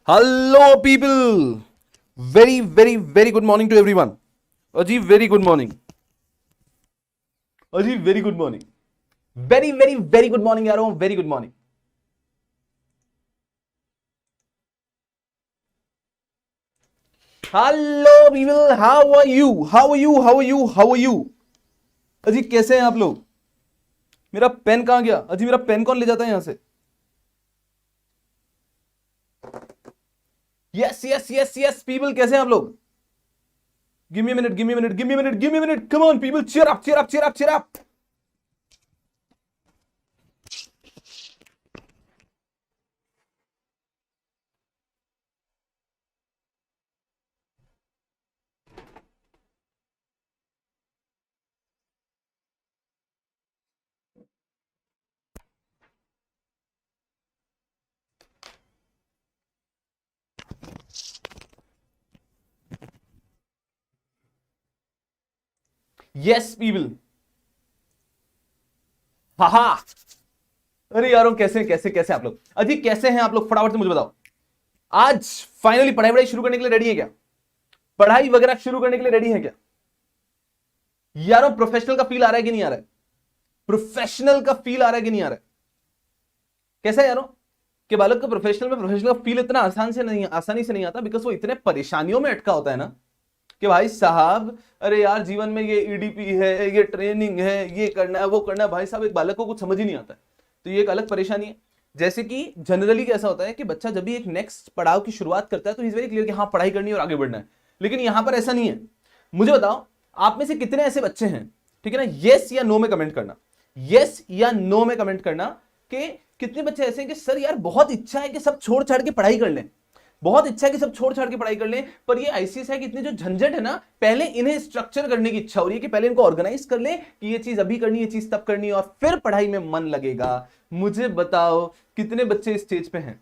Hello, people. Very, very, very good morning to everyone. Aji, very good morning. Aji, very good morning. Very, very, very good morning, यारों. Very good morning. Hello, people. How are you? How are you? How are you? How are you? अजी कैसे हैं आप लोग? मेरा pen कहां गया? अजी मेरा पेन कौन ले जाता है यहां से? Yes yes yes yes people, कैसे हैं आप लोग? Give me minute, give me minute, give me minute, give me minute. Come on people, cheer up, cheer up, cheer up, cheer up. Yes people. हाहा. अरे यारों, कैसे कैसे कैसे आप लोग? अजी कैसे हैं आप लोग? फटाफट से मुझे बताओ. आज फाइनली पढ़ाई वढ़ाई शुरू करने के लिए रेडी है क्या? पढ़ाई वगैरह शुरू करने के लिए रेडी है क्या यारों? प्रोफेशनल का फील आ रहा है कि नहीं आ रहा है? प्रोफेशनल का फील आ रहा है कि नहीं आ रहा है? कैसा है यारों कि बालक को प्रोफेशनल में प्रोफेशनल का फील इतना आसानी से नहीं आता, बिकॉज वो इतने परेशानियों में अटका होता है ना कि भाई साहब, अरे यार जीवन में ये ईडीपी है, ये ट्रेनिंग है, ये करना है, वो करना है. भाई साहब, एक बालक को कुछ समझ ही नहीं आता है. तो ये एक अलग परेशानी है. जैसे कि जनरली कैसा होता है कि बच्चा जब भी एक नेक्स्ट पड़ाव की शुरुआत करता है तो इज वेरी क्लियर कि हाँ पढ़ाई करनी है और आगे बढ़ना है. लेकिन यहां पर ऐसा नहीं है. मुझे बताओ, आप में से कितने ऐसे बच्चे हैं, ठीक है ना? यस या नो में कमेंट करना. यस या नो में कमेंट करना कि कितने बच्चे ऐसे हैं कि सर यार बहुत इच्छा है कि सब छोड़ छाड़ के पढ़ाई कर लें, बहुत इच्छा है कि सब छोड़ छाड़ के पढ़ाई कर लें, पर ये आईसीएस है कि इतने जो झंझट है ना, पहले इन्हें स्ट्रक्चर करने की इच्छा हो रही है कि पहले इनको ऑर्गेनाइज कर लें कि ये चीज अभी करनी है, ये चीज तब करनी है, और फिर पढ़ाई में मन लगेगा. मुझे बताओ कितने बच्चे इस स्टेज पे हैं?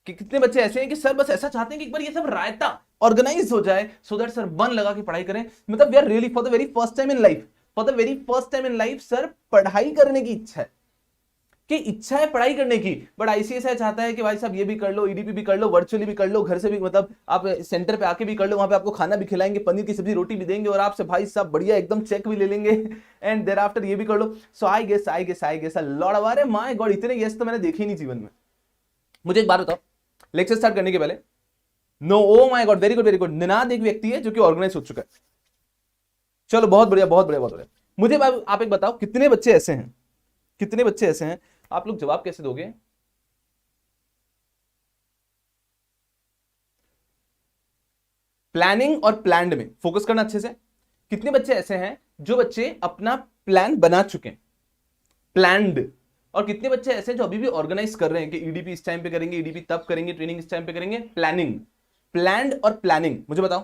कि कितने बच्चे ऐसे हैं कि सर बस ऐसा चाहते हैं कि एक बार ये सब रायता ऑर्गेनाइज हो जाए सो दैट सर मन लगा के पढ़ाई करें. मतलब we are really for the very first time in life, for the very first time in life sir पढ़ाई करने की इच्छा है, कि इच्छा है पढ़ाई करने की. बट आईसीएस चाहता है कि भाई साहब ये भी कर लो, ईडीपी भी कर लो, वर्चुअली भी कर लो, घर से भी, मतलब आप सेंटर पे आके भी कर लो, वहां पे आपको खाना भी खिलाएंगे, पनीर की सब्जी रोटी भी देंगे, और आपसे भाई साहब बढ़िया एकदम चेक भी ले लेंगे, एंड देयर आफ्टर ये भी कर लो. So I guess a lot of, अरे माय गॉड, इतने गेस तो मैंने देखे ही नहीं जीवन में. मुझे एक बात बताओ लेक्चर स्टार्ट करने के पहले. No, oh my god, very good very good. Ninad एक व्यक्ति है जो कि ऑर्गेनाइज हो चुका है. चलो बहुत बढ़िया बहुत बढ़िया बहुत बढ़िया. मुझे आप एक बताओ, कितने बच्चे ऐसे हैं, कितने बच्चे ऐसे हैं? आप लोग जवाब कैसे दोगे? प्लानिंग और प्लान्ड में फोकस करना अच्छे से. कितने बच्चे ऐसे हैं जो बच्चे अपना प्लान बना चुके हैं, प्लान्ड, और कितने बच्चे ऐसे हैं जो अभी भी ऑर्गेनाइज कर रहे हैं कि ईडीपी इस टाइम पे करेंगे, ईडीपी तब करेंगे, ट्रेनिंग इस टाइम पे करेंगे? प्लानिंग, प्लान्ड और प्लानिंग. मुझे बताओ,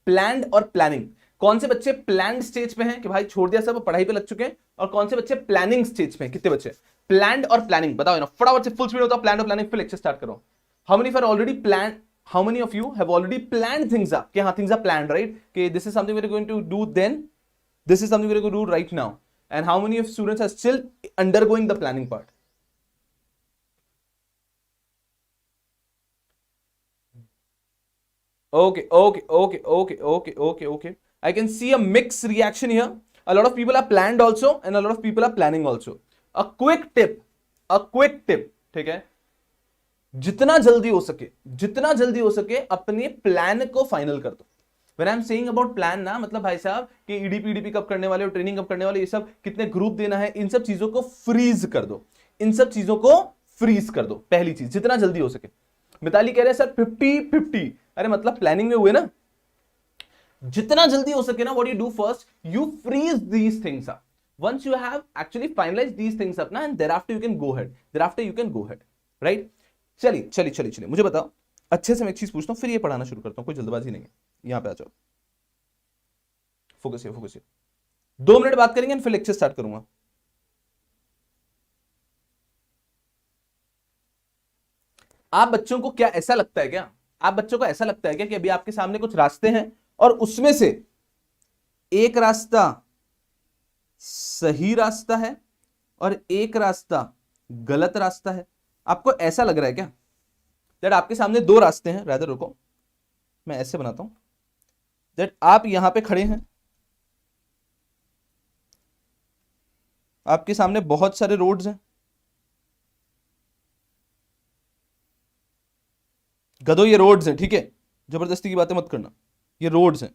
प्लान्ड और प्लानिंग, कौन से बच्चे प्लान्ड स्टेज पे हैं कि भाई छोड़ दिया सब पढ़ाई पे लग चुके हैं, और कौन से बच्चे प्लानिंग स्टेज पे हैं? कितने बच्चे प्लान्ड और प्लानिंग? बताओ ना फटाफट से, फुल स्पीड होता है प्लान और प्लानिंग. फिर लेक्चर स्टार्ट करो. How many for already plan, how many of you have already planned things up? कि हाँ things are planned, right? कि this is something we're going to do then, this is something we're going to do right now. And how many of students are still undergoing the planning part? Okay. I can see a mixed reaction here. A lot of people are planned also, and a lot of people are planning also. A quick tip, ठीक है? जितना जल्दी हो सके अपने plan को final कर दो. When I'm saying about plan ना, मतलब भाई साहब कि ईडीपी कब करने वाले हो, ट्रेनिंग कब करने वाले, ये सब कितने ग्रुप देना है, इन सब चीजों को फ्रीज कर दो, इन सब चीजों को फ्रीज कर दो. पहली चीज, जितना जल्दी हो सके. मिताली कह रहे हैं सर 50-50. अरे मतलब प्लानिंग में हुए ना, जितना जल्दी हो सके ना, what you do first, you freeze these things up. once you have actually finalized these things up ना, and thereafter you can go ahead, right? चलिए मुझे बताओ अच्छे से. मैं एक चीज पूछता हूं फिर ये पढ़ाना शुरू करता हूं, कोई जल्दबाजी नहीं है. यहां पे आ जाओ, फोकस हियर. 2 मिनट बात करेंगे फिर लेक्चर स्टार्ट करूंगा. आप बच्चों को क्या ऐसा लगता है क्या, आप बच्चों को ऐसा लगता है क्या कि अभी आपके सामने कुछ रास्ते हैं और उसमें से एक रास्ता सही रास्ता है और एक रास्ता गलत रास्ता है? आपको ऐसा लग रहा है क्या दैट आपके सामने दो रास्ते हैं, रादर रुको मैं ऐसे बनाता हूं, दैट आप यहां पे खड़े हैं, आपके सामने बहुत सारे रोड्स हैं, गधो ये रोड्स हैं, ठीक है, जबरदस्ती की बातें मत करना, ये रोड्स हैं।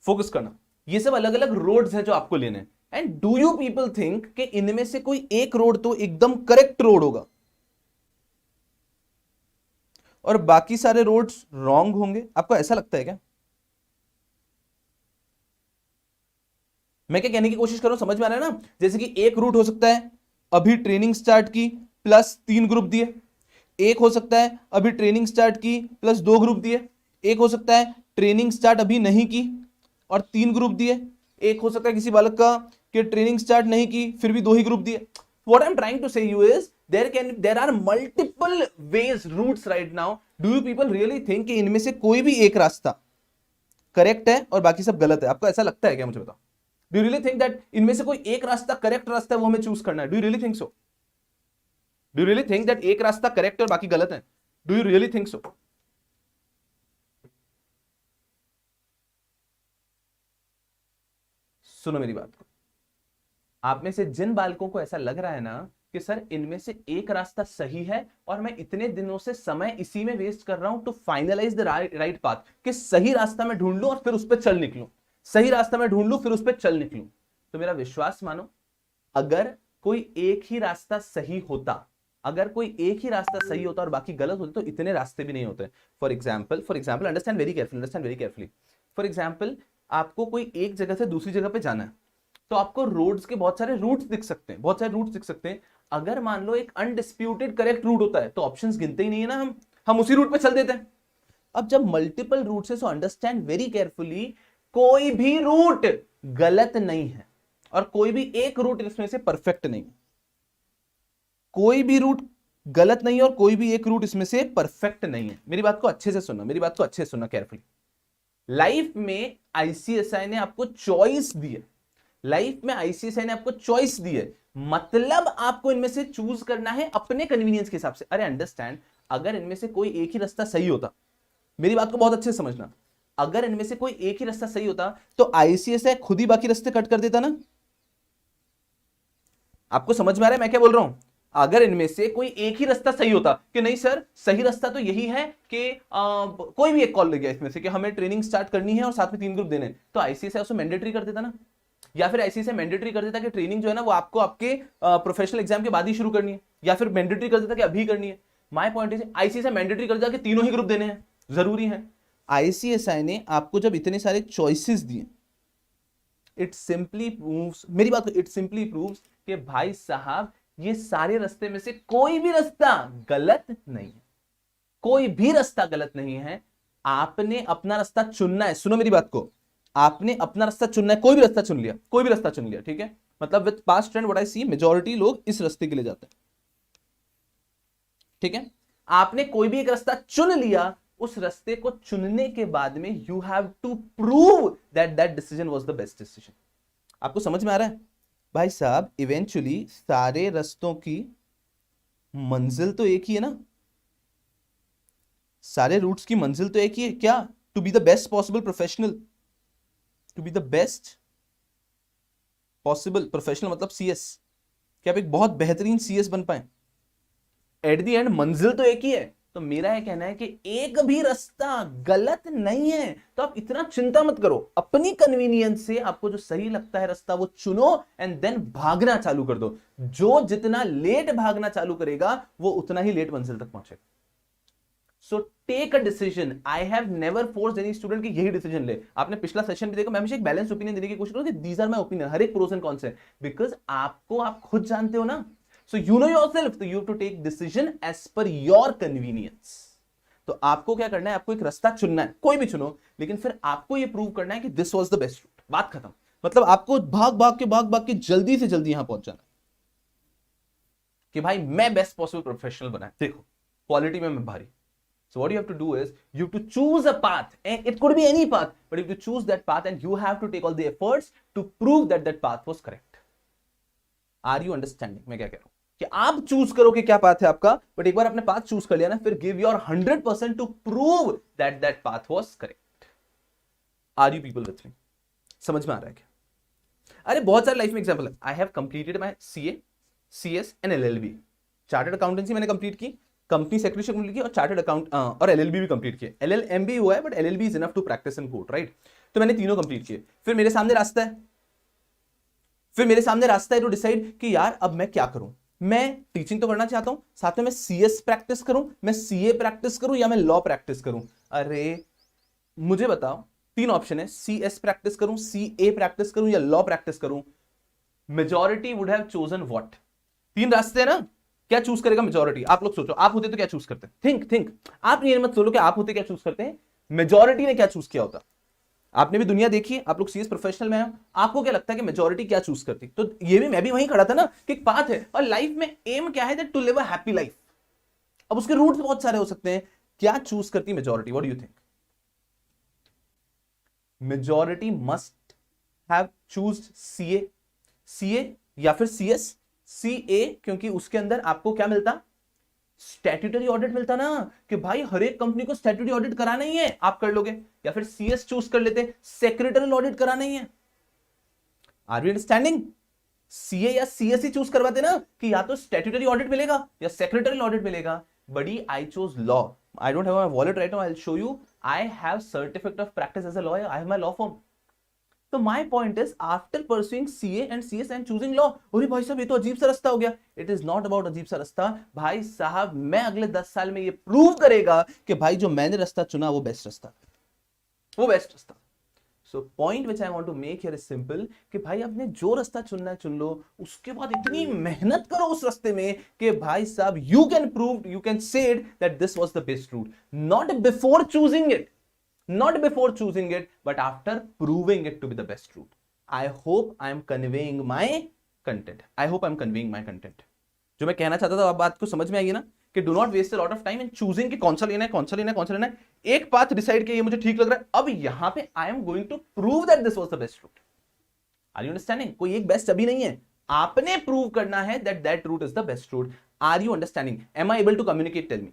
फोकस करना, ये सब अलग अलग रोड्स हैं जो आपको लेने हैं। And do you people think कि इनमें से कोई एक रोड तो एकदम करेक्ट रोड होगा और बाकी सारे रोड्स रॉन्ग होंगे? आपको ऐसा लगता है क्या? मैं क्या कहने की कोशिश कर रहा हूं, समझ में आ रहा है ना? जैसे कि एक रूट हो सकता है अभी ट्रेनिंग स्टार्ट की प्लस 3 ग्रुप दिए, एक हो सकता है अभी ट्रेनिंग स्टार्ट की प्लस 2 ग्रुप दिए, एक हो सकता है ट्रेनिंग स्टार्ट अभी नहीं की और 3 ग्रुप दिए, एक हो सकता है किसी बालक का कि ट्रेनिंग स्टार्ट नहीं की फिर भी 2 ही ग्रुप दिए। What I'm trying to say you is there are multiple ways, routes right now. Do you people really think कि इनमें से कोई भी एक रास्ता करेक्ट है और बाकी सब गलत है? आपको ऐसा लगता है क्या? मुझे बताओ। Do you really think that इनमें से कोई एक रास्ता करेक्ट रास्ता है, वो हमें चूज करना है? Do you really think so? Do you really think that एक रास्ता करेक्ट और बाकी गलत है? Do you really think so? सुनो मेरी बात को, आप में से जिन बालकों को ऐसा लग रहा है ना कि सर इनमें से एक रास्ता सही है और मैं इतने दिनों से समय इसी में वेस्ट कर रहा हूं to finalise the right path, कि सही रास्ता में ढूंढ लूं और फिर उस पर चल निकलूं, सही रास्ता में ढूंढ लूं फिर उस पर चल निकलूं, तो मेरा विश्वास मानो, अगर कोई एक ही रास्ता सही होता, अगर कोई एक ही रास्ता सही होता और बाकी गलत होते तो इतने रास्ते भी नहीं होते। For example understand very carefully, for example आपको कोई एक जगह से दूसरी जगह पे जाना है तो आपको रोड्स के बहुत सारे रूट्स दिख सकते हैं, बहुत सारे रूट्स दिख सकते हैं। अगर मान लो एक अनडिस्प्यूटेड करेक्ट रूट होता है तो ऑप्शंस गिनते ही नहीं है ना, हम उसी रूट पे चल देते हैं। अब जब मल्टीपल रूट्स है सो अंडरस्टैंड वेरी केयरफुली, कोई भी रूट गलत नहीं है और कोई भी एक रूट इसमें से परफेक्ट नहीं है, कोई भी रूट गलत नहीं है और कोई भी एक रूट इसमें से परफेक्ट नहीं है। मेरी बात को अच्छे से सुनना, मेरी बात को अच्छे से सुनना केयरफुली। लाइफ में आईसीएसआई ने आपको चॉइस दी है, लाइफ में आईसीएसआई ने आपको चॉइस दी है, मतलब आपको इनमें से चूज करना है अपने कन्वीनियंस के हिसाब से। अरे अंडरस्टैंड, अगर इनमें से कोई एक ही रास्ता सही होता, मेरी बात को बहुत अच्छे से समझना, अगर इनमें से कोई एक ही रास्ता सही होता तो आईसीएसआई खुद ही बाकी रास्ते कट कर देता ना। आपको समझ में आ रहा है मैं क्या बोल रहा हूं? अगर इनमें से कोई एक ही रास्ता सही होता कि नहीं सर सही रास्ता तो यही है कि कोई भी एक कॉल ले गया इसमें से कि हमें ट्रेनिंग स्टार्ट करनी है और साथ में 3 ग्रुप देने, तो आईसीएसआई उसको मैंडेटरी कर देता ना, या फिर आईसीएसआई मैंडेटरी कर देता कि ट्रेनिंग जो है ना वो आपको आपके प्रोफेशनल एग्जाम के बाद ही शुरू करनी है, या फिर मैंडेटरी कर देता कि अभी करनी है। My point is ICSI mandatory कर देता कि तीनों ही ग्रुप देने हैं, जरूरी है। आईसीएसआई ने आपको जब इतने सारे चॉइसेस दिए, इट सिंपली प्रूव्स, मेरी बात को, इट सिंपली प्रूव्स कि भाई साहब ये सारे रास्ते में से कोई भी रास्ता गलत नहीं है, कोई भी रास्ता गलत नहीं है। आपने अपना रास्ता चुनना है, सुनो मेरी बात को, आपने अपना रास्ता चुनना है, कोई भी रास्ता चुन लिया, कोई भी रास्ता चुन लिया, ठीक है, मतलब with past trend what I see majority लोग इस रास्ते के लिए जाते हैं, ठीक है। आपने कोई भी एक रास्ता चुन लिया, उस रास्ते को चुनने के बाद में you have to prove that that decision was the best decision. आपको समझ में आ रहा है भाई साहब? इवेंचुअली सारे रास्तों की मंजिल तो एक ही है ना, सारे रूट्स की मंजिल तो एक ही है, क्या? To be the best possible professional, to be the best possible professional मतलब सीएस, कि आप एक बहुत बेहतरीन सीएस बन पाए। एट द एंड मंजिल तो एक ही है, तो मेरा यह कहना है कि एक भी रास्ता गलत नहीं है, तो आप इतना चिंता मत करो, अपनी कन्वीनियंस से आपको जो सही लगता है रास्ता वो चुनो एंड देन भागना चालू कर दो। जो जितना लेट भागना चालू करेगा वो उतना ही लेट मंजिल तक पहुंचेगा। So take a decision, I have never forced any student कि यही डिसीजन ले। आपने पिछला सेशन भी देखा, मैं हमेशा एक बैलेंस ओपिनियन देने की कोशिश करूं कि दीज आर माय ओपिनियन, हर एक प्रोस एंड कॉन्स है, बिकॉज आपको आप खुद जानते हो ना, so you know yourself, so you have to take decision as per your convenience। तो आपको क्या करना है, आपको एक रास्ता चुनना है, कोई भी चुनो, लेकिन फिर आपको ये प्रूव करना है कि this was the best route, बात खत्म। मतलब आपको भाग भाग के जल्दी से जल्दी यहां पहुंच जाना है कि भाई मैं बेस्ट पॉसिबल प्रोफेशनल बना है, देखो क्वालिटी में मैं भारी, So what you have to do is you have to choose a path, and it could be any path, but you have to choose that path and you have to take all the efforts to prove that that path was correct. Are you understanding मैं क्या कह रहा हूं कि आप choose करो कि क्या पाथ है आपका, बट एक बार आपने पाथ चूज कर लिया ना, फिर give your 100% to prove that that path was correct. Are you people with me? समझ में आ रहा है क्या? अरे बहुत सारे लाइफ में एग्जांपल है. I have completed my CA, CS and LLB. Chartered accountancy मैंने कंप्लीट की, कंपनी सेक्रेटरी कंप्लीट की, और चार्टर्ड अकाउंट और एलएलबी भी कंप्लीट किया. एलएलएम भी हुआ है, but LLB is enough to practise in court, right? तो मैंने तीनों कंप्लीट किए. फिर मेरे सामने रास्ता है, टू डिसाइड कि यार अब मैं क्या करूं. मैं टीचिंग तो करना चाहता हूं, साथ में मैं सीएस प्रैक्टिस करूं, मैं सीए प्रैक्टिस करूं, या मैं लॉ प्रैक्टिस करूं. अरे मुझे बताओ, तीन ऑप्शन है, सीएस प्रैक्टिस करूं, सीए प्रैक्टिस करूं, या लॉ प्रैक्टिस करूं. Majority would have chosen what? तीन रास्ते हैं ना, क्या चूज करेगा मेजॉरिटी? आप लोग सोचो, आप होते तो क्या चूज करते? थिंक. आप ये मत सोचो कि आप होते क्या चूज करते हैं, मेजॉरिटी ने क्या चूज किया होता. आपने भी दुनिया देखी है, आप लोग सीएस प्रोफेशनल में हैं, आपको क्या लगता है कि मेजॉरिटी क्या चूज करती? तो ये भी मैं भी वहीं खड़ा था ना कि एक पाथ है, और लाइफ में एम क्या है, that to live a happy life. अब उसके रूट्स बहुत सारे हो सकते हैं. क्या चूज करती majority? What do you think? Majority must have choose CA या फिर सीएस. सीए क्योंकि उसके अंदर आपको क्या मिलता? स्टैट्यूटरी ऑडिट मिलता ना, कि भाई हर एक कंपनी को स्टैट्यूटरी ऑडिट कराना ही है, आप कर लोगे. या फिर सीएस चूज कर लेते, सेक्रेटरियल ऑडिट कराना ही है. Are you understanding? सीए या सीएस ही चूज करवाते ना, कि या तो स्टैट्यूटरी ऑडिट मिलेगा या सेक्रेटरियल ऑडिट मिलेगा. बड़ी I chose law. I don't have my wallet right now, I will show you. I have certificate of practice as a lawyer, I have my law firm. तो my point is, after pursuing CA and CS and choosing law. अरे भाई साहब, ये तो अजीब सा रास्ता हो गया. इट इज नॉट अबाउट अजीब सा रास्ता भाई साहब. मैं अगले 10 साल में ये प्रूव करेगा कि भाई जो मैंने रास्ता चुना वो बेस्ट रास्ता, वो बेस्ट रास्ता. So point which I want to make here is simple, कि भाई आपने जो रास्ता चुनना है चुन लो, उसके बाद इतनी मेहनत करो उस रास्ते में कि भाई साहब you can prove, you can say that this was the best route. Not before choosing it, not before choosing it, but after proving it to be the best route. I hope I am conveying my content. I hope I am conveying my content. जो मैं कहना चाहता था, अब बात को समझ में आई ना, कि do not waste a lot of time in choosing कि कौन सा लेना है, कौन सा लेना है, कौन सा लेना है. एक पाथ डिसाइड किया, ये मुझे ठीक लग रहा है, अब यहां पे I am going to prove that this was the best route. Are you understanding? कोई एक बेस्ट अभी नहीं है, आपने प्रूव करना है that that route is the best route. Are you understanding? Am I able to communicate? Tell me.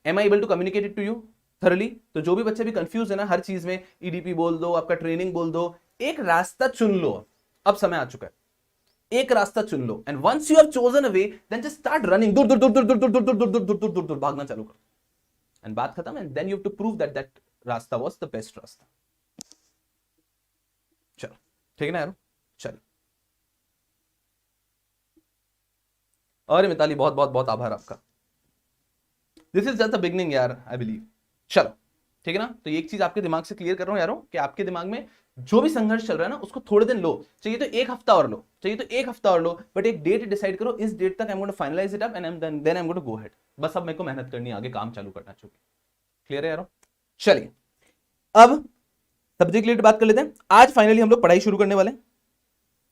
Am I able to communicate it to you thoroughly? तो जो भी बच्चे भी कंफ्यूज है ना हर चीज में, ईडीपी बोल दो, आपका ट्रेनिंग बोल दो, एक रास्ता चुन लो. अब समय आ चुका है, एक रास्ता चुन लो. And once you have chosen a way, then just start running. दूर दूर दूर दूर दूर दूर दूर दूर दूर दूर दूर दूर भागना चालू करो. एंड बात खत्म. And then you have to prove that that रास्ता वाज द बेस्ट रास्ता. चलो ठीक है ना यार, चलो. अरे मिताली, बहुत बहुत बहुत आभार आपका. This is just the beginning यार, आई बिलीव. चलो ठीक है ना. तो एक चीज आपके दिमाग से क्लियर कर रहा हूं यारों, कि आपके दिमाग में जो भी संघर्ष चल रहा है ना, उसको थोड़े दिन लो. चाहिए तो एक हफ्ता और लो, चाहिए तो एक हफ्ता और लो, बट एक डेट डिसाइड करो, इस डेट तक I am going to finalise it up and then I am going to go ahead. बस अब मेरे को मेहनत करनी है, आगे काम चालू करना चाहिए. क्लियर है यारों? चलिए अब सब्जेक्ट रिलेटेड बात कर लेते हैं. आज फाइनली हम लोग पढ़ाई शुरू करने वाले हैं.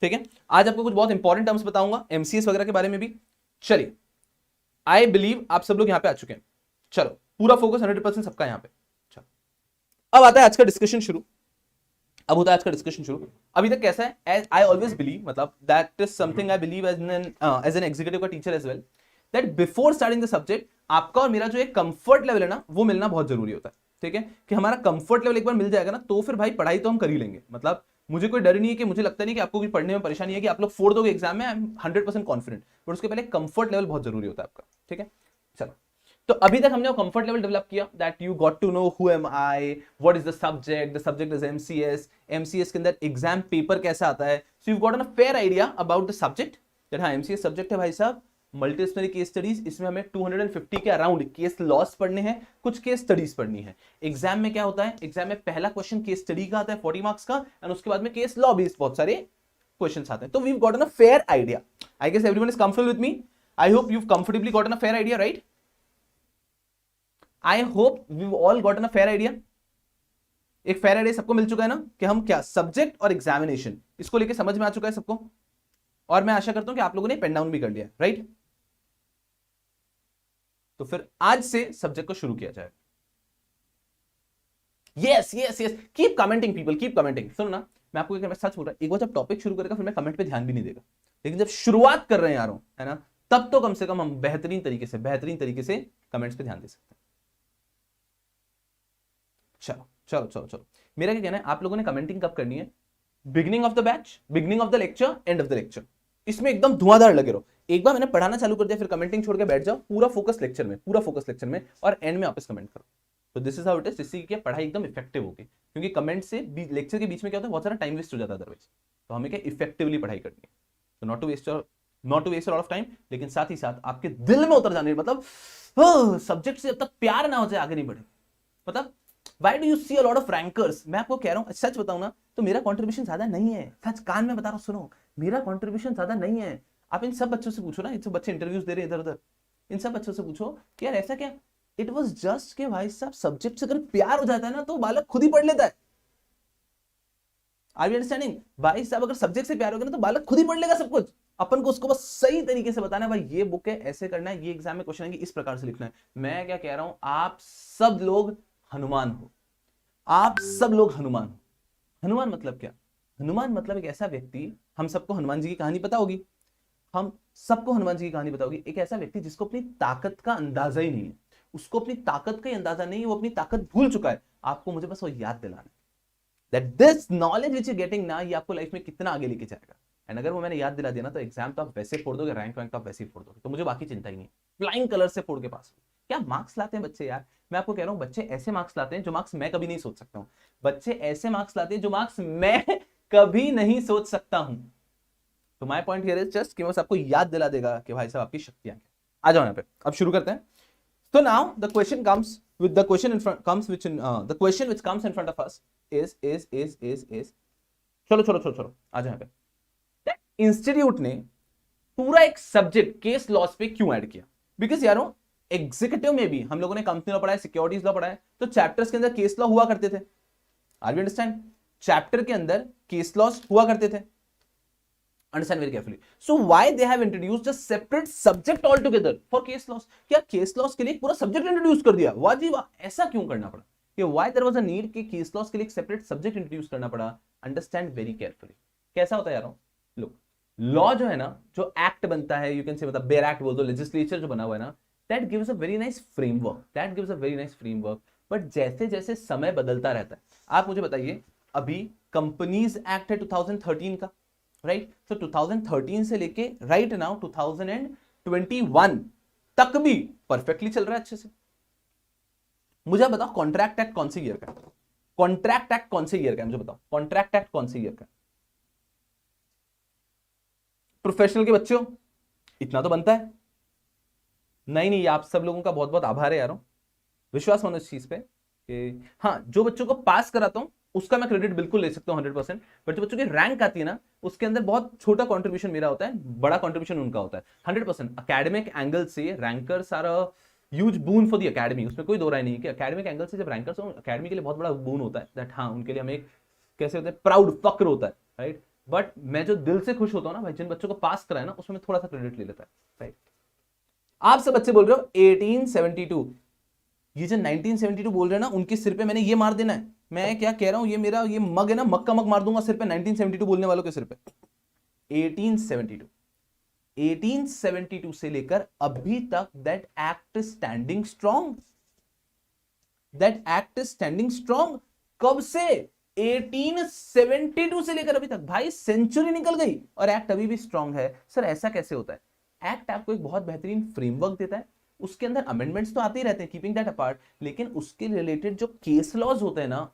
ठीक है, आज आपको कुछ बहुत इंपॉर्टेंट टर्म्स बताऊंगा, एमसीएस वगैरह के बारे में भी. चलिए, आई बिलीव आप सब लोग यहां पे आ चुके हैं. चलो पूरा फोकस 100% सबका यहां पे. चलो अब आता है आज का डिस्कशन शुरू. अब होता है आज का डिस्कशन शुरू. अभी तक कैसा है? एज आई ऑलवेज बिलीव, मतलब that is something I believe as an executive का teacher as well, that before starting the subject आपका और मेरा जो एक कंफर्ट लेवल है ना, वो मिलना बहुत जरूरी होता है. ठीक है, कि हमारा कंफर्ट लेवल एक बार मिल जाएगा ना, तो फिर भाई पढ़ाई तो हम कर ही लेंगे. मतलब मुझे कोई डर नहीं है, कि मुझे लगता नहीं कि आपको कोई पढ़ने में परेशानी है, कि आप लोग फोड़ दोगे एग्जाम में. आई एम 100% कॉन्फिडेंट, बट उसके पहले कंफर्ट लेवल बहुत जरूरी होता है आपका. ठीक है, चलो. तो अभी तक हमने वो कंफर्ट लेवल डेवलप किया, that you got to know who am I, what is the subject is MCS. MCS के अंदर एग्जाम पेपर कैसा आता है. So you got an fair idea about the subject, that हाँ एमसीएस सब्जेक्ट है भाई साहब. मल्टीडिसिप्लिनरी केस स्टडीज, इसमें हमें 250 के अराउंड केस लॉस पढ़ने हैं, कुछ केस स्टडीज पढ़नी है. एग्जाम में क्या होता है, एग्जाम में पहला क्वेश्चन केस स्टडी का आता है 40 मार्क्स का, एंड उसके बाद में केस लॉ बेस्ड बहुत सारे क्वेश्चंस आते हैं. तो we have gotten a fair idea. I guess everyone is comfortable with me. I hope you have comfortably gotten a fair idea, right? I hope we all gotten a fair idea. एक fair idea सबको मिल चुका है ना, कि हम क्या subject और एग्जामिनेशन, इसको लेके समझ में आ चुका है सबको. और मैं आशा करता हूं कि आप लोगों ने पेन डाउन भी कर लिया, राइट? तो फिर आज से सब्जेक्ट को शुरू किया जाए। Yes yes yes, keep commenting people, keep commenting. सुनो ना, मैं आपको मैं सच बोल रहा हूं, एक बार जब टॉपिक शुरू करेगा फिर मैं कमेंट पे ध्यान भी नहीं देगा, लेकिन जब शुरुआत कर रहे हैं यारों, है ना, तब तो कम से कम हम बेहतरीन तरीके से कमेंट्स पे ध्यान दे सकते हैं। चलो चलो चलो चलो, मेरा क्या कहना है, आप लोगों ने कमेंटिंग कब करनी है? Beginning of the batch, beginning of the lecture, end of the lecture, इसमें एकदम धुआंधार लगे रहो। एक बार मैंने पढ़ाना चालू कर दिया फिर कमेंटिंग छोड़ के बैठ जाओ, पूरा फोकस लेक्चर में, पूरा फोकस लेक्चर में, और एंड में वापस कमेंट करो। तो this is how it is, जिससे कि पढ़ाई एकदम इफेक्टिव होगी, क्योंकि कमेंट से लेक्चर के बीच में क्या होता है, बहुत सारा टाइम वेस्ट हो जाता है अदरवाइज। तो हमें क्या इफेक्टिवली पढ़ाई करनी है, तो not to waste lot of time, लेकिन साथ ही साथ आपके दिल में उतर जाने, मतलब सब्जेक्ट से जब तक प्यार ना हो जाए आगे नहीं बढ़े। मतलब Why do you see a lot of rankers? मैं आपको कह रहा हूं, सच बताऊं ना, तो मेरा कंट्रीब्यूशन ज्यादा नहीं है, सच कान में बता रहा हूं, सुनो, मेरा कंट्रीब्यूशन ज्यादा नहीं है। आप इन सब बच्चों से पूछो ना, इन सब बच्चे इंटरव्यूज दे रहे हैं इधर उधर, इन सब बच्चों से पूछो कि यार ऐसा क्या, इट वाज जस्ट के भाई साहब सब्जेक्ट से अगर प्यार हो जाता है ना तो बालक खुद ही पढ़ लेता है। Are you understanding? भाई साहब अगर सब्जेक्ट से प्यार होगा ना तो बालक खुद ही पढ़ लेगा सब कुछ। अपन को उसको बस सही तरीके से बताना है, भाई ये बुक है, ऐसे करना है, ये एग्जाम में क्वेश्चन आएंगे, इस प्रकार से लिखना है। मैं क्या कह रहा हूं, आप सब लोग हनुमान हो, आप सब लोग हनुमान हो। हनुमान मतलब क्या? हनुमान मतलब एक ऐसा व्यक्ति, हम सबको हनुमान जी की कहानी पता होगी, हम सबको हनुमान जी की कहानी पता होगी, एक ऐसा व्यक्ति जिसको अपनी ताकत का अंदाजा ही नहीं है, उसको अपनी ताकत का अंदाजा नहीं है, वो अपनी ताकत भूल चुका है। आपको मुझे बस वो याद दिलाना है that this knowledge which you getting ना, ये आपको लाइफ में कितना आगे लेके जाएगा। एंड अगर वो मैंने याद दिला दिया ना तो एग्जाम तो आप वैसे फोड़ दोगे, रैंक वैंक तो आप वैसे ही फोड़ दोगे, तो मुझे बाकी चिंता ही नहीं, फ्लाइंग कलर से फोड़ के पास। क्या मार्क्स लाते हैं बच्चे यार, मैं आपको कह रहा हूं, बच्चे ऐसे मार्क्स लाते हैं जो मार्क्स मैं कभी नहीं सोच सकता हूं। बच्चे ऐसे मार्क्स लाते हैं जो मार्क्स मैं कभी नहीं सोच सकता हूं। तो my point here is just कि बस आपको याद दिला देगा कि भाई साहब आपकी शक्तियां क्या। आ जाओ यहाँ पे, अब शुरू करते हैं। So now the question comes with the question in front comes which in the question which comes in front of us is चलो चलो चलो चलो आ जाओ यहाँ पे। इंस्टीट्यूट ने पूरा एक सब्जेक्ट केस लॉस पे क्यों ऐड किया? बिकॉज यारो एग्जीक्यूटिव में भी हम लोगों ने कंपनी लॉ पढ़ा है, सिक्योरिटीज लॉ पढ़ा है, तो चैप्टर्स के अंदर केस लॉ हुआ करते थे। Are you understand? चैप्टर के अंदर केस लॉस हुआ करते थे। Understand very carefully. So why they have introduced a separate subject altogether for case laws? क्या case laws के लिए पूरा सब्जेक्ट इंट्रोड्यूस कर दिया? वाह जी वाह, ऐसा क्यों करना पड़ा? कि why there was a need कि case laws के लिए एक सेपरेट सब्जेक्ट इंट्रोड्यूस करना पड़ा? Understand very carefully. कैसा होता है यारों? Look, लॉ जो है ना, जो एक्ट बनता है, यू कैन से मतलब बेयर एक्ट बोल दो, लेजिस्लेचर जो बना हुआ है ना, that gives a very nice framework, that gives a very nice framework. But जैसे जैसे समय बदलता रहता है, आप मुझे बताइए, अभी कंपनीज एक्ट है 2013 का, राइट? तो 2013 से लेके राइट नाउ 2021 तक भी परफेक्टली चल रहा है अच्छे से। मुझे बताओ कॉन्ट्रैक्ट एक्ट कौन से ईयर का है? कॉन्ट्रैक्ट एक्ट कौन से ईयर का है? मुझे बताओ कॉन्ट्रैक्ट एक्ट कौन से ईयर का है? प्रोफेशनल के बच्चों, इतना तो बनता है। नहीं नहीं, आप सब लोगों का बहुत बहुत आभार है यारों, विश्वास मानो इस चीज पे कि हाँ, जो बच्चों को पास कराता हूं उसका मैं क्रेडिट बिल्कुल ले सकता हूं 100%, बट जो बच्चों की रैंक आती है ना, उसके अंदर बहुत छोटा कंट्रीब्यूशन मेरा होता है, बड़ा कंट्रीब्यूशन उनका होता है 100%। एकेडमिक एंगल से rankers are a huge boon for the academy, उसमें कोई दो राय नहीं कि एकेडमिक एंगल से जब रैंकर्स हो, एकेडमी के लिए बहुत बड़ा बून होता है दैट, हाँ उनके लिए हमें कैसे होता है, प्राउड, फक्र होता है, राइट? बट मैं जो दिल से खुश होता हूं ना भाई, जिन बच्चों को पास कराया ना, उसमें थोड़ा सा क्रेडिट ले लेता है, राइट? आप सब बच्चे बोल रहे हो 1872, ये जो 1972 बोल रहे हैं ना, उनके सिर पे मैंने ये मार देना है। मैं क्या कह रहा हूं, ये मेरा ये मग है ना, मग का मग मार दूंगा सिर पे, 1972 बोलने वालों के सिर पे। 1872 से लेकर अभी तक that act standing strong, that act standing strong. कब से? 1872 से लेकर अभी तक, भाई सेंचुरी निकल गई और एक्ट अभी भी स्ट्रॉन्ग है। सर ऐसा कैसे होता है? एक्ट आपको एक बहुत बेहतरीन फ्रेमवर्क देता है, उसके अंदर अमेंडमेंट्स तो आते ही रहते हैं, कीपिंग दैट अपार्ट, लेकिन उसके रिलेटेड जो केस लॉज होते हैं ना,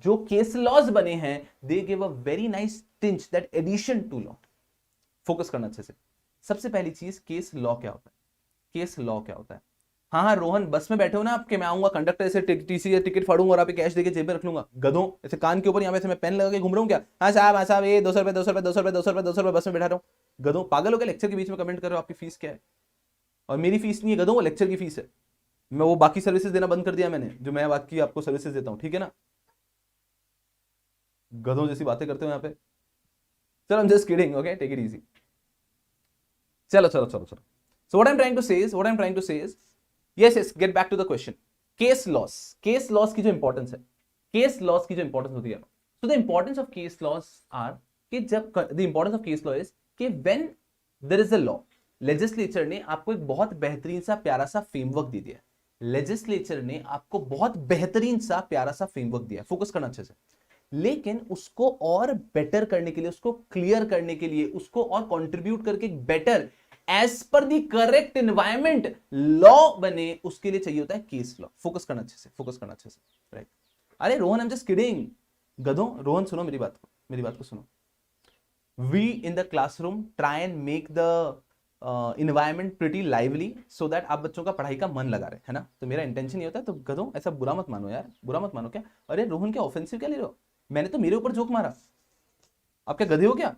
जो केस लॉज बने हैं, they give a very nice tinge, that addition to law. Focus करना अच्छे से। सबसे पहली चीज, केस लॉ क्या होता है? केस लॉ क्या होता है? हाँ हाँ रोहन, बस में बैठे हो ना आपके, मैं आऊंगा कंडक्टर से टीसी या टिकट फाड़ूंगा और आप कैश देके जेब में रख लूंगा। गधों, ऐसे कान के ऊपर यहाँ पे मैं पेन लगा के घूम रहा हूँ क्या? हाँ साहब ये 200 रुपए 200 रुपए 200 रुपए 200 रुपए 200 रुपए बस में बैठा रहा हूँ। गधों, पागल हो गया? लेक्चर के बीच में कमेंट कर रहे हो आपकी फीस क्या है? और मेरी फीस नहीं है गधों, वो लेक्चर की फीस है। मैं वो बाकी सर्विसेज देना बंद कर दिया मैंने, जो मैं बाकी आपको सर्विसेज देता हूँ, ठीक है ना? गधों जैसी बातें करते हो यहाँ पे। चलो, I'm just kidding, okay? Take it easy. चलो चलो चलो चलो, So what I'm trying to say is, yes, get back to the question. Case laws की जो इंपॉर्टेंस है, केस लॉस की जो इंपॉर्टेंस होती है, so the importance of case laws are कि जब the importance of case law is कि when there is a law, legislature ने आपको एक बहुत बेहतरीन सा प्यारा सा फ्रेमवर्क दे दिया, लेजिस्लेचर ने आपको बहुत बेहतरीन सा प्यारा सा फ्रेमवर्क दिया, फोकस करना अच्छे से, लेकिन उसको और बेटर करने के लिए, उसको क्लियर करने के लिए, उसको और कंट्रीब्यूट करके better as per the correct environment law बने, उसके लिए चाहिए होता है केस लॉ। फोकस करना अच्छे से, राइट? अरे Rohan, I am just kidding, गधों। रोहन सुनो मेरी बात को सुनो। We in the classroom try and make the environment pretty lively so that आप बच्चों का पढ़ाई का मन लगा रहे, है ना? तो मेरा इंटेंशन ये होता है, तो गधों ऐसा बुरा मत मानो यार, बुरा मत मानो। क्या अरे रोहन क्या ऑफेंसिव क्या ले रहे हो? मैंने तो मेरे ऊपर जोक मारा, आप क्या गधे हो क्या?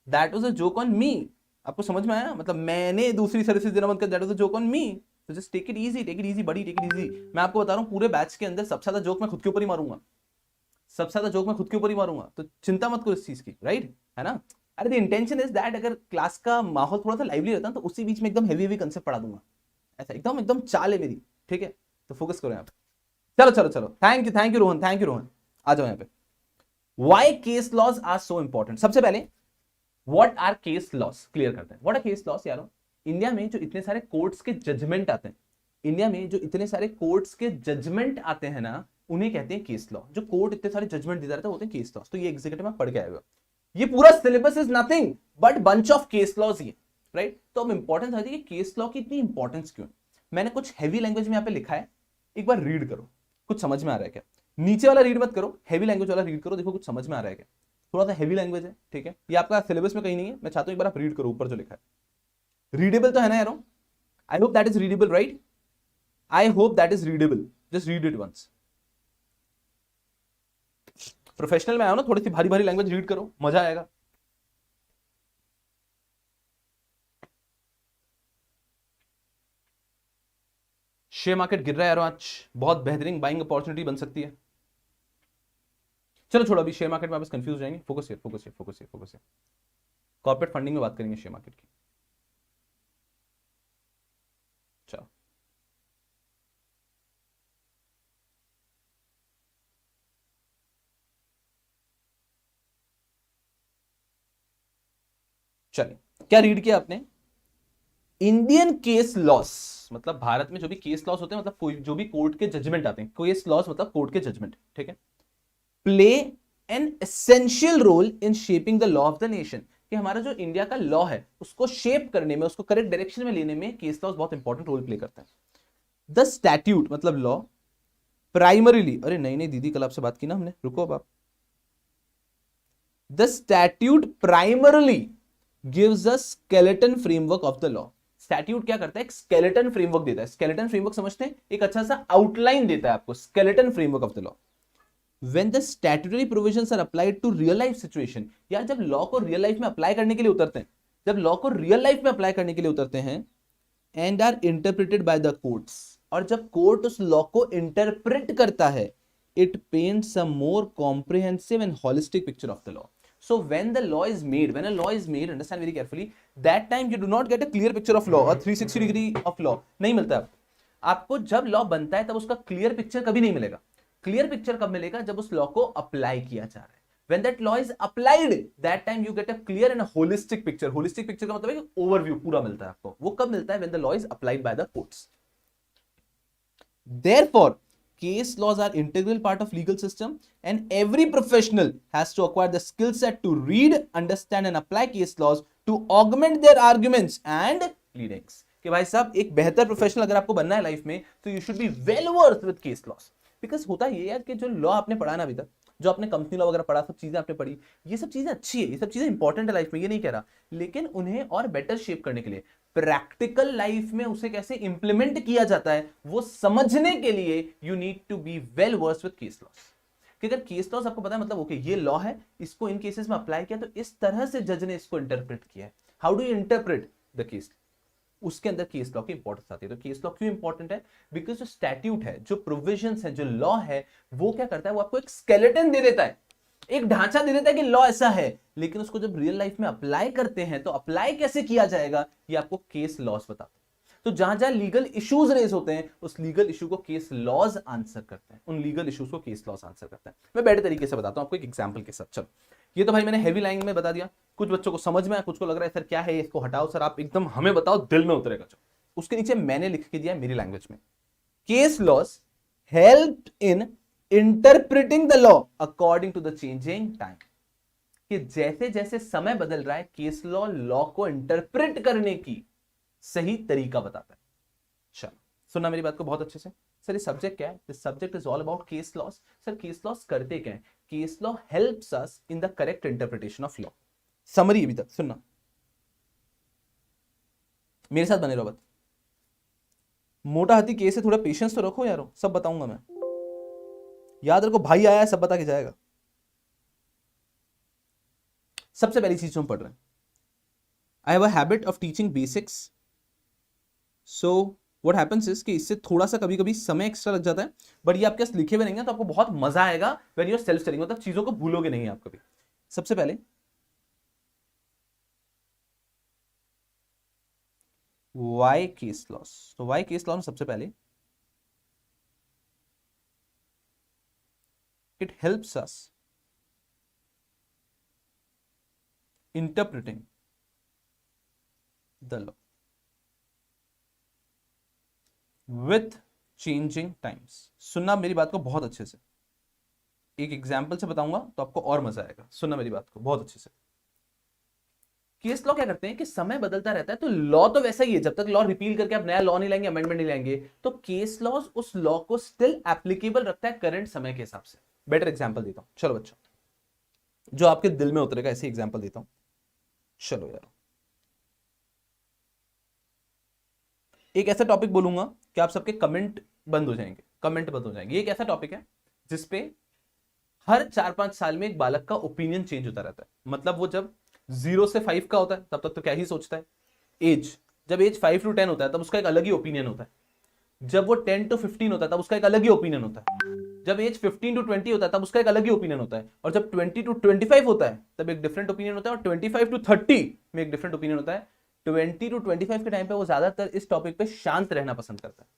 That was a joke on me. आपको समझ में आया? मतलब मैंने दूसरी सर्विसेज देना बंद कर, that was a joke on me. तो जस्ट टेक इट इजी बड़ी, टेक इट इजी। मैं आपको बता रहा हूँ, पूरे बैच के अंदर सबसे ज्यादा जोक मैं खुद के ऊपर ही मारूंगा, तो चिंता मत करो इस चीज की, राइट? है ना? अरे द इंटेंशन इज दैट अगर क्लास का माहौल थोड़ा सा लाइवली रहता तो उसी बीच में एकदम हेवी कंसेप्ट पढ़ा दूंगा, ऐसा एकदम चाल है मेरी, ठीक है? तो फोकस करो यहाँ पे। चलो, थैंक यू रोहन, आ जाओ यहाँ पे। Why case laws are so important? सबसे पहले what are case laws clear करते हैं। व्हाट आर केस लॉज यारो? इंडिया में जो इतने सारे कोर्ट्स के जजमेंट आते हैं, ना, उन्हें कहते हैं केस लॉ। जो कोर्ट इतने सारे जजमेंट देता रहता है, होते हैं केस लॉ। तो ये एग्जीक्यूटिव में पढ़ के आएगा। ये पूरा syllabus is nothing but bunch of case laws ही, राइट? तो अब इंपॉर्टेंस आती है कि केस लॉ की इतनी इंपॉर्टेंस क्यों है। मैंने कुछ हैवी लैंग्वेज में यहाँ पे लिखा है, एक बार रीड करो, कुछ समझ में आ रहा है क्या? नीचे वाला रीड मत करो, हैवी लैंग्वेज वाला रीड करो, देखो कुछ समझ में आ रहा है क्या? थोड़ा सा हैवी लैंग्वेज है, ठीक है? ये आपका सिलेबस में कहीं नहीं है, मैं चाहता हूं एक बार आप रीड करो ऊपर जो लिखा है। रीडेबल तो है ना यारो? I hope that is readable, right? I hope that is readable. Just read it once. Professional में आयो ना, थोड़ी सी भारी लैंग्वेज रीड करो, मजा आएगा। शेयर मार्केट गिर रहा है यार आज, बहुत बेहतरीन बाइंग अपॉर्चुनिटी बन सकती है। चलो छोड़ो, अभी शेयर मार्केट में आप कंफ्यूज जाएंगे। Focus here. कॉर्पोरेट फंडिंग में बात करेंगे शेयर मार्केट की। चलो चलिए, क्या रीड किया आपने? इंडियन केस लॉस मतलब भारत में जो भी केस लॉस होते हैं, मतलब कोई जो भी कोर्ट के जजमेंट आते हैं, केस लॉस मतलब कोर्ट के जजमेंट, ठीक है? Play an essential role in shaping the law of the nation. कि हमारा जो इंडिया का लॉ है उसको शेप करने में, उसको करेक्ट डायरेक्शन में लेने में केस लॉस बहुत इंपॉर्टेंट रोल प्ले करता है। द स्टैट्यूट मतलब लॉ प्राइमरीली, अरे नहीं दीदी, कल आपसे बात की ना हमने, रुको अब आप। The statute primarily gives a skeleton framework of the law. Statute क्या करता है? एक स्केलेटन फ्रेमवर्क देता है। स्केलेटन फ्रेमवर्क समझते हैं? एक अच्छा सा आउटलाइन देता है आपको, skeleton framework of the law. When the statutory provisions are applied to real life situation, या जब लॉ को रियल लाइफ में अप्लाई करने के लिए उतरते हैं, and are interpreted by the courts, और जब कोर्ट उस लॉ को इंटरप्रेट करता है, it paints a more comprehensive and holistic picture of the law. So when a law is made, understand very carefully, that time you do not get a clear picture of law, or 360 degree of law नहीं मिलता आपको। जब law बनता है तब उसका clear picture कभी नहीं मिलेगा। क्लियर पिक्चर कब मिलेगा? जब उस लॉ को अप्लाई किया जा रहा है। When that law is applied, that time you get a clear and a holistic picture. Holistic picture का मतलब है कि ओवरव्यू पूरा मिलता है आपको। वो कब मिलता है? When the law is applied by the courts. Therefore, case laws are integral part of legal system, and every professional has to acquire the skill set to read, understand and apply case laws to augment their arguments and pleadings. कि भाई साहब, एक बेहतर professional अगर आपको बनना है life में, तो you should be well versed with case laws. Because होता ये यार कि जो लॉ आपने पढ़ा ना अभी तक, जो आपने कंपनी लॉ वगैरह पढ़ा, सब चीजें आपने पढ़ी, ये सब चीजें अच्छी है, ये सब चीजें इंपॉर्टेंट है लाइफ में, ये नहीं कह रहा, लेकिन उन्हें और बेटर शेप करने के लिए, प्रैक्टिकल लाइफ में उसे कैसे इंप्लीमेंट किया जाता है वो समझने के लिए you need to be well versed with case laws. कि अगर केस लॉस आपको पता है, मतलब ओके ये लॉ है, इसको इन केसेस में अप्लाई किया तो इस तरह से जज ने इसको इंटरप्रेट किया है। How do you interpret the case? उसके अंदर केस लॉ की इंपॉर्टेंस आती है। तो केस लॉ क्यों इंपॉर्टेंट है? बिकॉज जो स्टैट्यूट है, जो प्रोविजंस है, जो लॉ है, वो क्या करता है? वो आपको एक स्केलेटन दे देता है एक ढांचा दे देता है कि लॉ ऐसा है, लेकिन उसको जब रियल लाइफ में अप्लाई करते हैं तो अप्लाई कैसे किया जाएगा ये आपको केस लॉज बताते हैं। तो जहां जहां लीगल इश्यूज रेज होते हैं उस लीगल इशू को केस लॉज आंसर करते हैं, उन लीगल इश्यूज को केस लॉज आंसर करते हैं। मैं बेटर तरीके से बताता हूं आपको एक एग्जांपल के साथ। चलो ये तो भाई मैंने हेवी लाइन में बता दिया, कुछ बच्चों को समझ में आया, कुछ को लग रहा है सर क्या है इसको हटाओ सर, आप एकदम हमें बताओ दिल में उतरेगा। चलो उसके नीचे मैंने लिख के दिया मेरी लैंग्वेज में, case laws help in interpreting the law according to the changing time. कि जैसे जैसे समय बदल रहा है केस लॉ को इंटरप्रेट करने की सही तरीका बताता है। चलो सुनना मेरी बात को बहुत अच्छे से। सर ये सब्जेक्ट क्या है? This subject is all about case laws. Sir case laws करते क्या है? Case law helps us in the correct interpretation of law. Summary अभी तक सुनना, मेरे साथ बने रहो। बात मोटा हाथी केस से थोड़ा पेशेंस तो रखो यारो, सब बताऊंगा मैं, याद रखो भाई आया है सब बता के जाएगा। सबसे पहली चीज हम पढ़ रहे हैं, I have a habit of teaching basics. So what happens is कि इससे थोड़ा सा कभी कभी समय एक्स्ट्रा लग जाता है, बट ये आपके पास लिखे हुए नहीं है तो आपको बहुत मजा आएगा when you are self studying, मतलब चीजों को भूलोगे नहीं आप कभी। सबसे पहले वाई केस लॉस। तो वाई केस लॉस में सबसे पहले it helps us interpreting the law with changing times. सुनना मेरी बात को बहुत अच्छे से, एक एग्जाम्पल से बताऊंगा तो आपको और मजा आएगा। सुनना मेरी बात को बहुत अच्छे से। केस लॉ क्या करते हैं कि समय बदलता रहता है, तो लॉ तो वैसा ही है, जब तक लॉ रिपील करके आप नया लॉ नहीं लाएंगे, अमेंडमेंट नहीं लाएंगे, तो केस लॉ उस लॉ को स्टिल एप्लीकेबल रखता है करंट समय के हिसाब से। बेटर एग्जांपल देता हूं, चलो बच्चों, जो आपके दिल में उतरेगा ऐसे एग्जांपल देता हूं। चलो यार, एक ऐसा टॉपिक बोलूंगा कि आप सबके कमेंट बंद हो जाएंगे, कमेंट बंद हो जाएंगे। ये एक ऐसा टॉपिक है जिसपे हर 4-5 साल में एक बालक का ओपिनियन चेंज होता रहता है। मतलब वो जब 0 से 5 का होता है तब तक तो क्या ही सोचता है, एज जब एज 5 to 10 होता है तब उसका एक अलग ही ओपिनियन होता है। जब वो 10 to 15 होता है तब उसका एक अलग ही ओपिनियन होता है। जब एज 15 to 20 होता है तब उसका एक अलग ही ओपिनियन होता है। और जब 20 to 25 होता है तब एक डिफरेंट ओपिनियन होता है। और 25 to 30 में एक डिफरेंट ओपिनियन होता है। 20 to 25 के टाइम पे वो ज्यादातर इस टॉपिक पे शांत रहना पसंद करता है,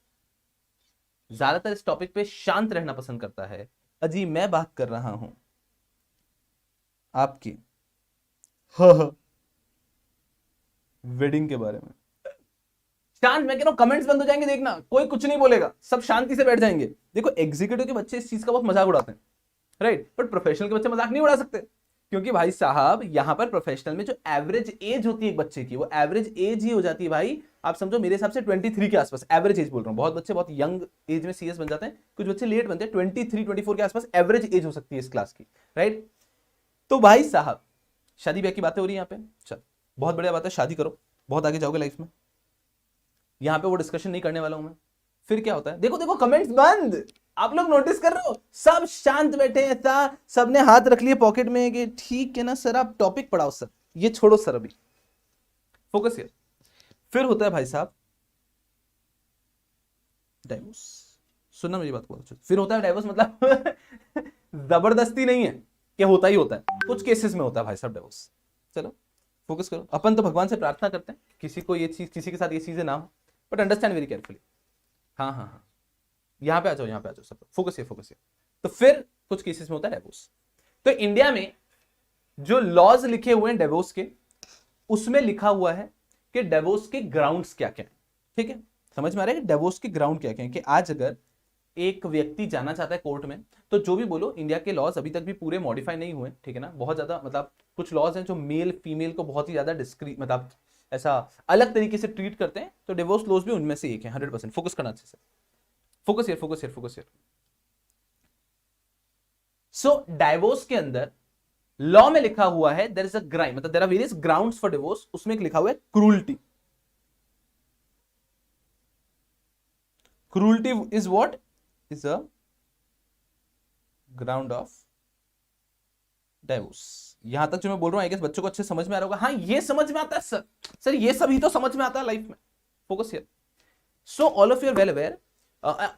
ज्यादातर इस टॉपिक पे शांत रहना पसंद करता है। अजी मैं बात कर रहा हूं आपकी वेडिंग के बारे में। शांत, मैं कह रहा हूं कमेंट्स बंद हो जाएंगे, देखना कोई कुछ नहीं बोलेगा, सब शांति से बैठ जाएंगे। देखो एग्जीक्यूटिव के बच्चे इस चीज का बहुत मजाक उड़ाते हैं, राइट, बट प्रोफेशनल के बच्चे मजाक नहीं उड़ा सकते, क्योंकि भाई साहब यहां पर प्रोफेशनल में जो एवरेज एज होती है एक बच्चे की, वो एवरेज एज ही हो जाती है भाई, आप समझो मेरे हिसाब से 23 के आसपास एवरेज एज बोल रहा हूं। बहुत बच्चे बहुत यंग एज में सीएस बन जाते हैं, कुछ बच्चे लेट बनते हैं, 23-24 के आसपास एवरेज एज हो सकती है इस क्लास की, राइट। तो भाई साहब शादी ब्याह की बातें हो रही है यहाँ पे, चल बहुत बढ़िया बात है, शादी करो, बहुत आगे जाओगे लाइफ में। यहां पे वो डिस्कशन नहीं करने वाला हूं मैं। फिर क्या होता है, देखो देखो कमेंट्स बंद, आप लोग नोटिस कर रहे हो, सब शांत बैठे हैं, सबने हाथ रख लिए पॉकेट में कि ठीक है ना सर आप टॉपिक पढ़ाओ सर, ये छोड़ो सर अभी, फोकस हियर। फिर होता है भाई साहब डाइवोर्स। सुनना मेरी बात को, फिर होता है डाइवोर्स, मतलब जबरदस्ती नहीं है कि होता ही होता है, कुछ केसेस में होता है भाई साहब डाइवोर्स। चलो फोकस करो, अपन तो भगवान से प्रार्थना करते हैं किसी को ये चीज, किसी के साथ ये चीजें ना हो, बट अंडरस्टैंड वेरी केयरफुली। हाँ हाँ हाँ, यहां पे आ जाओ, यहां पे आ जाओ सब, फोकस हियर, फोकस हियर। तो फिर कुछ केसेस में होता है डाइवोर्स। तो इंडिया में जो लॉज लिखे हुए हैं डिवोर्स के, उसमें लिखा हुआ है कि डिवोर्स के ग्राउंड्स क्या क्या है, ठीक है, समझ में आ रहा है कि डिवोर्स के ग्राउंड क्या क्या है। कि आज अगर एक व्यक्ति जाना चाहता है कोर्ट में, तो जो भी बोलो, इंडिया के लॉज अभी तक भी पूरे मॉडिफाई नहीं हुए, ठीक है ना, बहुत ज्यादा, मतलब कुछ लॉज हैं जो मेल फीमेल को बहुत ही ज्यादा डिस्क्रीट, मतलब ऐसा अलग तरीके से ट्रीट करते हैं, तो डिवोर्स लॉज भी उनमें से एक है 100%। फोकस करना अच्छे से, focus here, focus here, focus here. So divorce के अंदर लॉ में लिखा हुआ है देयर इज अ क्राइम, मतलब there are various grounds for divorce, उसमें एक लिखा हुआ है cruelty. Cruelty is what, is a ground of divorce. यहां तक जो मैं बोल रहा हूं आई गेस बच्चों को अच्छे समझ में आ रहा होगा। हाँ ये समझ में आता है सर, सर ये सभी तो समझ में आता है लाइफ में। Focus here. So all of you are well aware,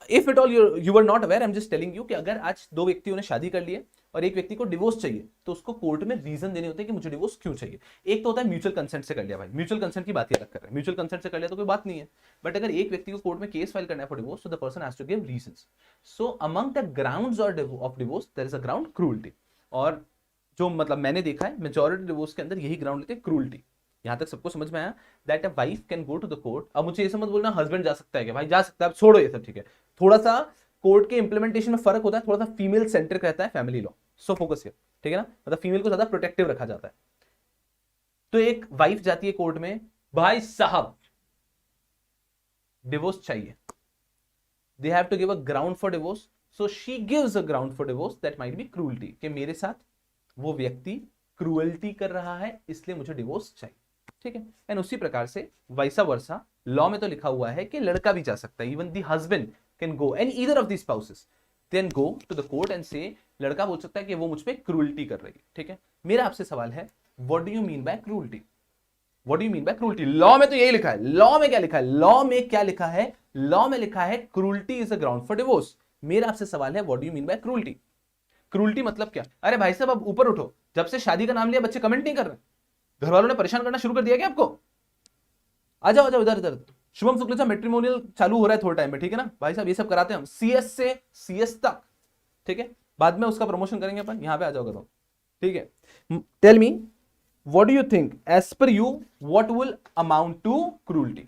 if it all you were not aware, I am just telling you कि अगर आज दो व्यक्तियों ने शादी कर ली है और एक व्यक्ति को डिवोर्स चाहिए, तो उसको कोर्ट में रीजन देने होते हैं कि मुझे डिवोर्स क्यों चाहिए। एक तो होता है म्यूचुअल कंसेंट से कर लिया, भाई म्यूचुअल कंसेंट की बात ही अलग कर रहे हैं, म्यूचुअल कंसेंट से कर लिया तो कोई बात नहीं है, बट अगर एक व्यक्ति को कोर्ट में केस फाइल करना है फॉर डिवोर्स, तो the person has to give reasons. So among the grounds of divorce there is a ground cruelty, और जो मतलब मैंने देखा है मेजॉरिटी डिवोर्स के अंदर यही ग्राउंड लेते हैं, क्रूरल्टी। यहां तक सबको समझ में आया that a wife can go to the court. अब मुझे ये समझ बोलना हस्बैंड जा सकता है क्या, भाई जा सकता है, छोड़ो ये सब, ठीक है। थोड़ा सा कोर्ट के इंप्लीमेंटेशन में फर्क होता है, थोड़ा सा फीमेल सेंट्रिक रहता है family law, so focus here, ठीक है ना, मतलब फीमेल को ज्यादा प्रोटेक्टिव रखा जाता है। तो एक वाइफ जाती है कोर्ट में, भाई साहब डिवोर्स चाहिए, they have to give a ground for divorce, so she gives a ground for divorce that might be cruelty, कि मेरे साथ वो व्यक्ति क्रूअल्टी कर रहा है इसलिए मुझे डिवोर्स चाहिए, ठीक है। एंड उसी प्रकार से वैसा वर्षा लॉ में तो लिखा हुआ है कि लड़का भी जा सकता है, even the husband can go and either of the spouses then go to the court and say, लड़का बोल सकता है कि वो मुझ पे क्रूअल्टी कर रही है, ठीक है। मेरा आपसे सवाल है, what do you mean bye cruelty, what do you mean bye cruelty? Law में तो यही लिखा है, लॉ में क्या लिखा है, लॉ में क्या लिखा है, लॉ में लिखा है cruelty is a ground for divorce. मेरा आपसे सवाल है, what do you mean bye cruelty? Cruelty मतलब क्या? अरे भाई साहब अब ऊपर उठो, जब से शादी का नाम लिया बच्चे कमेंट नहीं कर रहे, घर वालों ने परेशान करना शुरू कर दिया क्या आपको? आ जाओ आ जाओ इधर इधर। शुभम शुक्ल का मैट्रिमोनियल चालू हो रहा है थोड़े टाइम में, ठीक है ना भाई साहब, ये सब कराते हैं हम सीएस से सीएस तक, ठीक है। बाद में उसका प्रमोशन करेंगे अपन, यहां पे आ जाओगे तो, ठीक है। Tell me what do you think as per you what will amount to cruelty?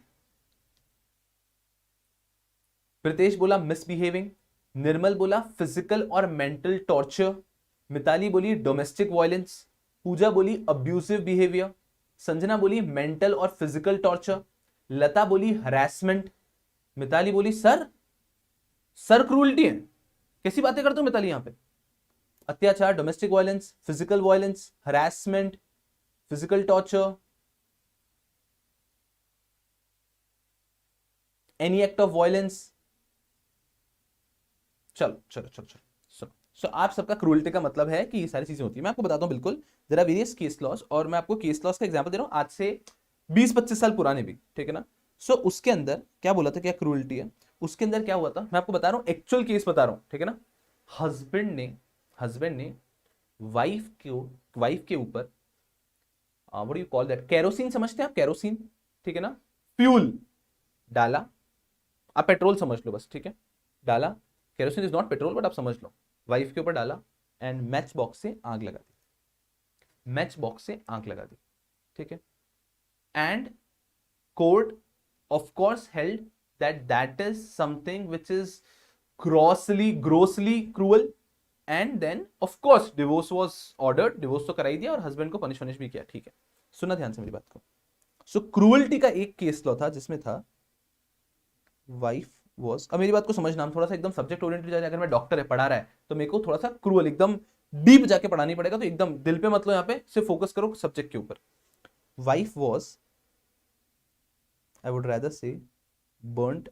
Pritesh बोला मिसबिहेविंग, निर्मल बोला फिजिकल और मेंटल टॉर्चर, मिताली बोली डोमेस्टिक वायलेंस, पूजा बोली अब्यूसिव बिहेवियर, संजना बोली मेंटल और फिजिकल टॉर्चर, लता बोली हरासमेंट, मिताली बोली सर सर क्रूअल्टी है। कैसी बातें करते हो मिताली यहां पे? अत्याचार, domestic violence, physical violence, harassment, physical torture, any act of violence. चलो चलो चलो चलो सुनो, सो आप सबका क्रूअल्टी का मतलब है कि ये सारी चीजें होती है। मैं आपको बताता हूं बिल्कुल, there are various case laws, और मैं आपको केस लॉज का एग्जांपल दे रहा हूं आज से 20-25 साल पुराने भी, ठीक है ना। सो उसके अंदर क्या बोला था, क्या क्रूअल्टी है, उसके अंदर क्या हुआ था मैं आपको बता रहा हूं, एक्चुअल केस बता रहा हूं, ठीक है ना। हस्बैंड ने वाइफ के ऊपर what do you call that, kerosene समझते हैं आप, केरोसिन, ठीक है ना, फ्यूल डाला, आप पेट्रोल समझ लो बस, ठीक है, डाला, kerosene is not petrol but आप समझ लो, वाइफ के ऊपर डाला एंड मैच बॉक्स से आग लगा दी, मैच बॉक्स से आग लगा दी, ठीक है। And court of course held that is something which is grossly cruel, and then of course divorce was ordered, divorce तो कराई दिया और हस्बैंड को पनिश भी किया, ठीक है। सुना ध्यान से मेरी बात को। सो क्रूअल्टी का एक केस लॉ था जिसमें था वाइफ वॉज, अब मेरी बात को समझना, हम थोड़ा सा एकदम सब्जेक्ट ओरिएंटेड जाए, अगर मैं डॉक्टर है पढ़ा रहा है तो मेरे को थोड़ा सा क्रूअल एकदम डीप जाके पढ़ानी पड़ेगा, तो एकदम दिल पे मतलब यहाँ पे सिर्फ फोकस करो सब्जेक्ट के ऊपर। Wife was, I would rather से बर्न्ड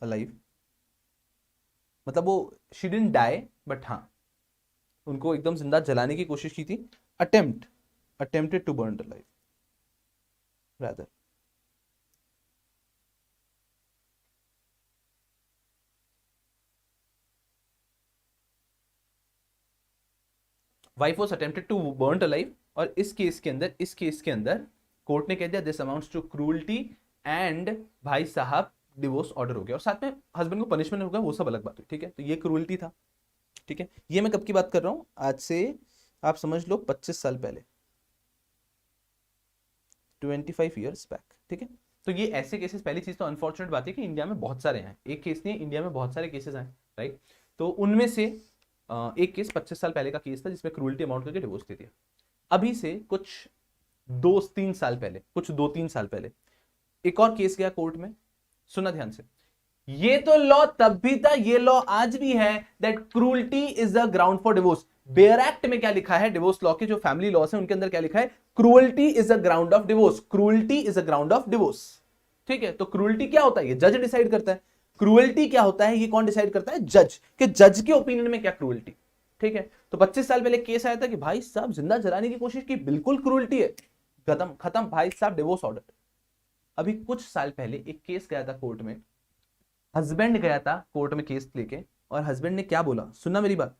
अलाइव, मतलब वो शी डिडंट डाई बट हाँ उनको एकदम जिंदा जलाने की कोशिश की थी, attempted to burn alive rather. Wife was attempted to burn alive, और इस केस के अंदर कोर्ट ने कह दिया this amounts to cruelty, and भाई साहब डिवोर्स ऑर्डर हो गया, और साथ में हस्बैंड को पनिशमेंट हो गया, वो सब अलग बात हुई, ठीक है। तो ये क्रूअल्टी था, ठीक है। ये मैं कब की बात कर रहा हूं, आज से आप समझ लो 25 साल पहले, 25 ईयर्स बैक, ठीक है। तो ये ऐसे केसेस, पहली चीज तो अनफॉर्चुनेट बात है कि इंडिया में बहुत सारे हैं, एक केस नहीं, इंडिया में बहुत सारे केसेस हैं, राइट। तो उनमें से एक केस 25 साल पहले का केस था जिसमें क्रूअल्टी अमाउंट करके डिवोर्स दे दिया। अभी से कुछ 2-3 साल पहले, कुछ 2-3 साल पहले एक और केस गया कोर्ट में, सुना ध्यान से। ये तो लॉ तब भी था, ये लॉ आज भी है, that cruelty is a ground for divorce. Bare act में क्या लिखा है, डिवोर्स लॉ के जो फैमिली लॉस है उनके अंदर क्या लिखा है, cruelty is a ground of divorce, cruelty is a ground of divorce, ठीक है। तो क्रूअल्टी क्या होता है, ये जज डिसाइड करता है। क्रूअल्टी क्या होता है, ये कौन डिसाइड करता है, जज, कि जज के ओपिनियन में क्या क्रूअल्टी, ठीक है। तो 25 साल पहले केस आया था कि भाई साहब जिंदा जलाने की कोशिश की, बिल्कुल क्रूअल्टी है, खत्म खत्म भाई साहब डिवोर्स ऑर्डर। अभी कुछ साल पहले एक केस गया था कोर्ट में, हस्बैंड गया था कोर्ट में केस लेके, और हस्बैंड ने क्या बोला, सुनना मेरी बात,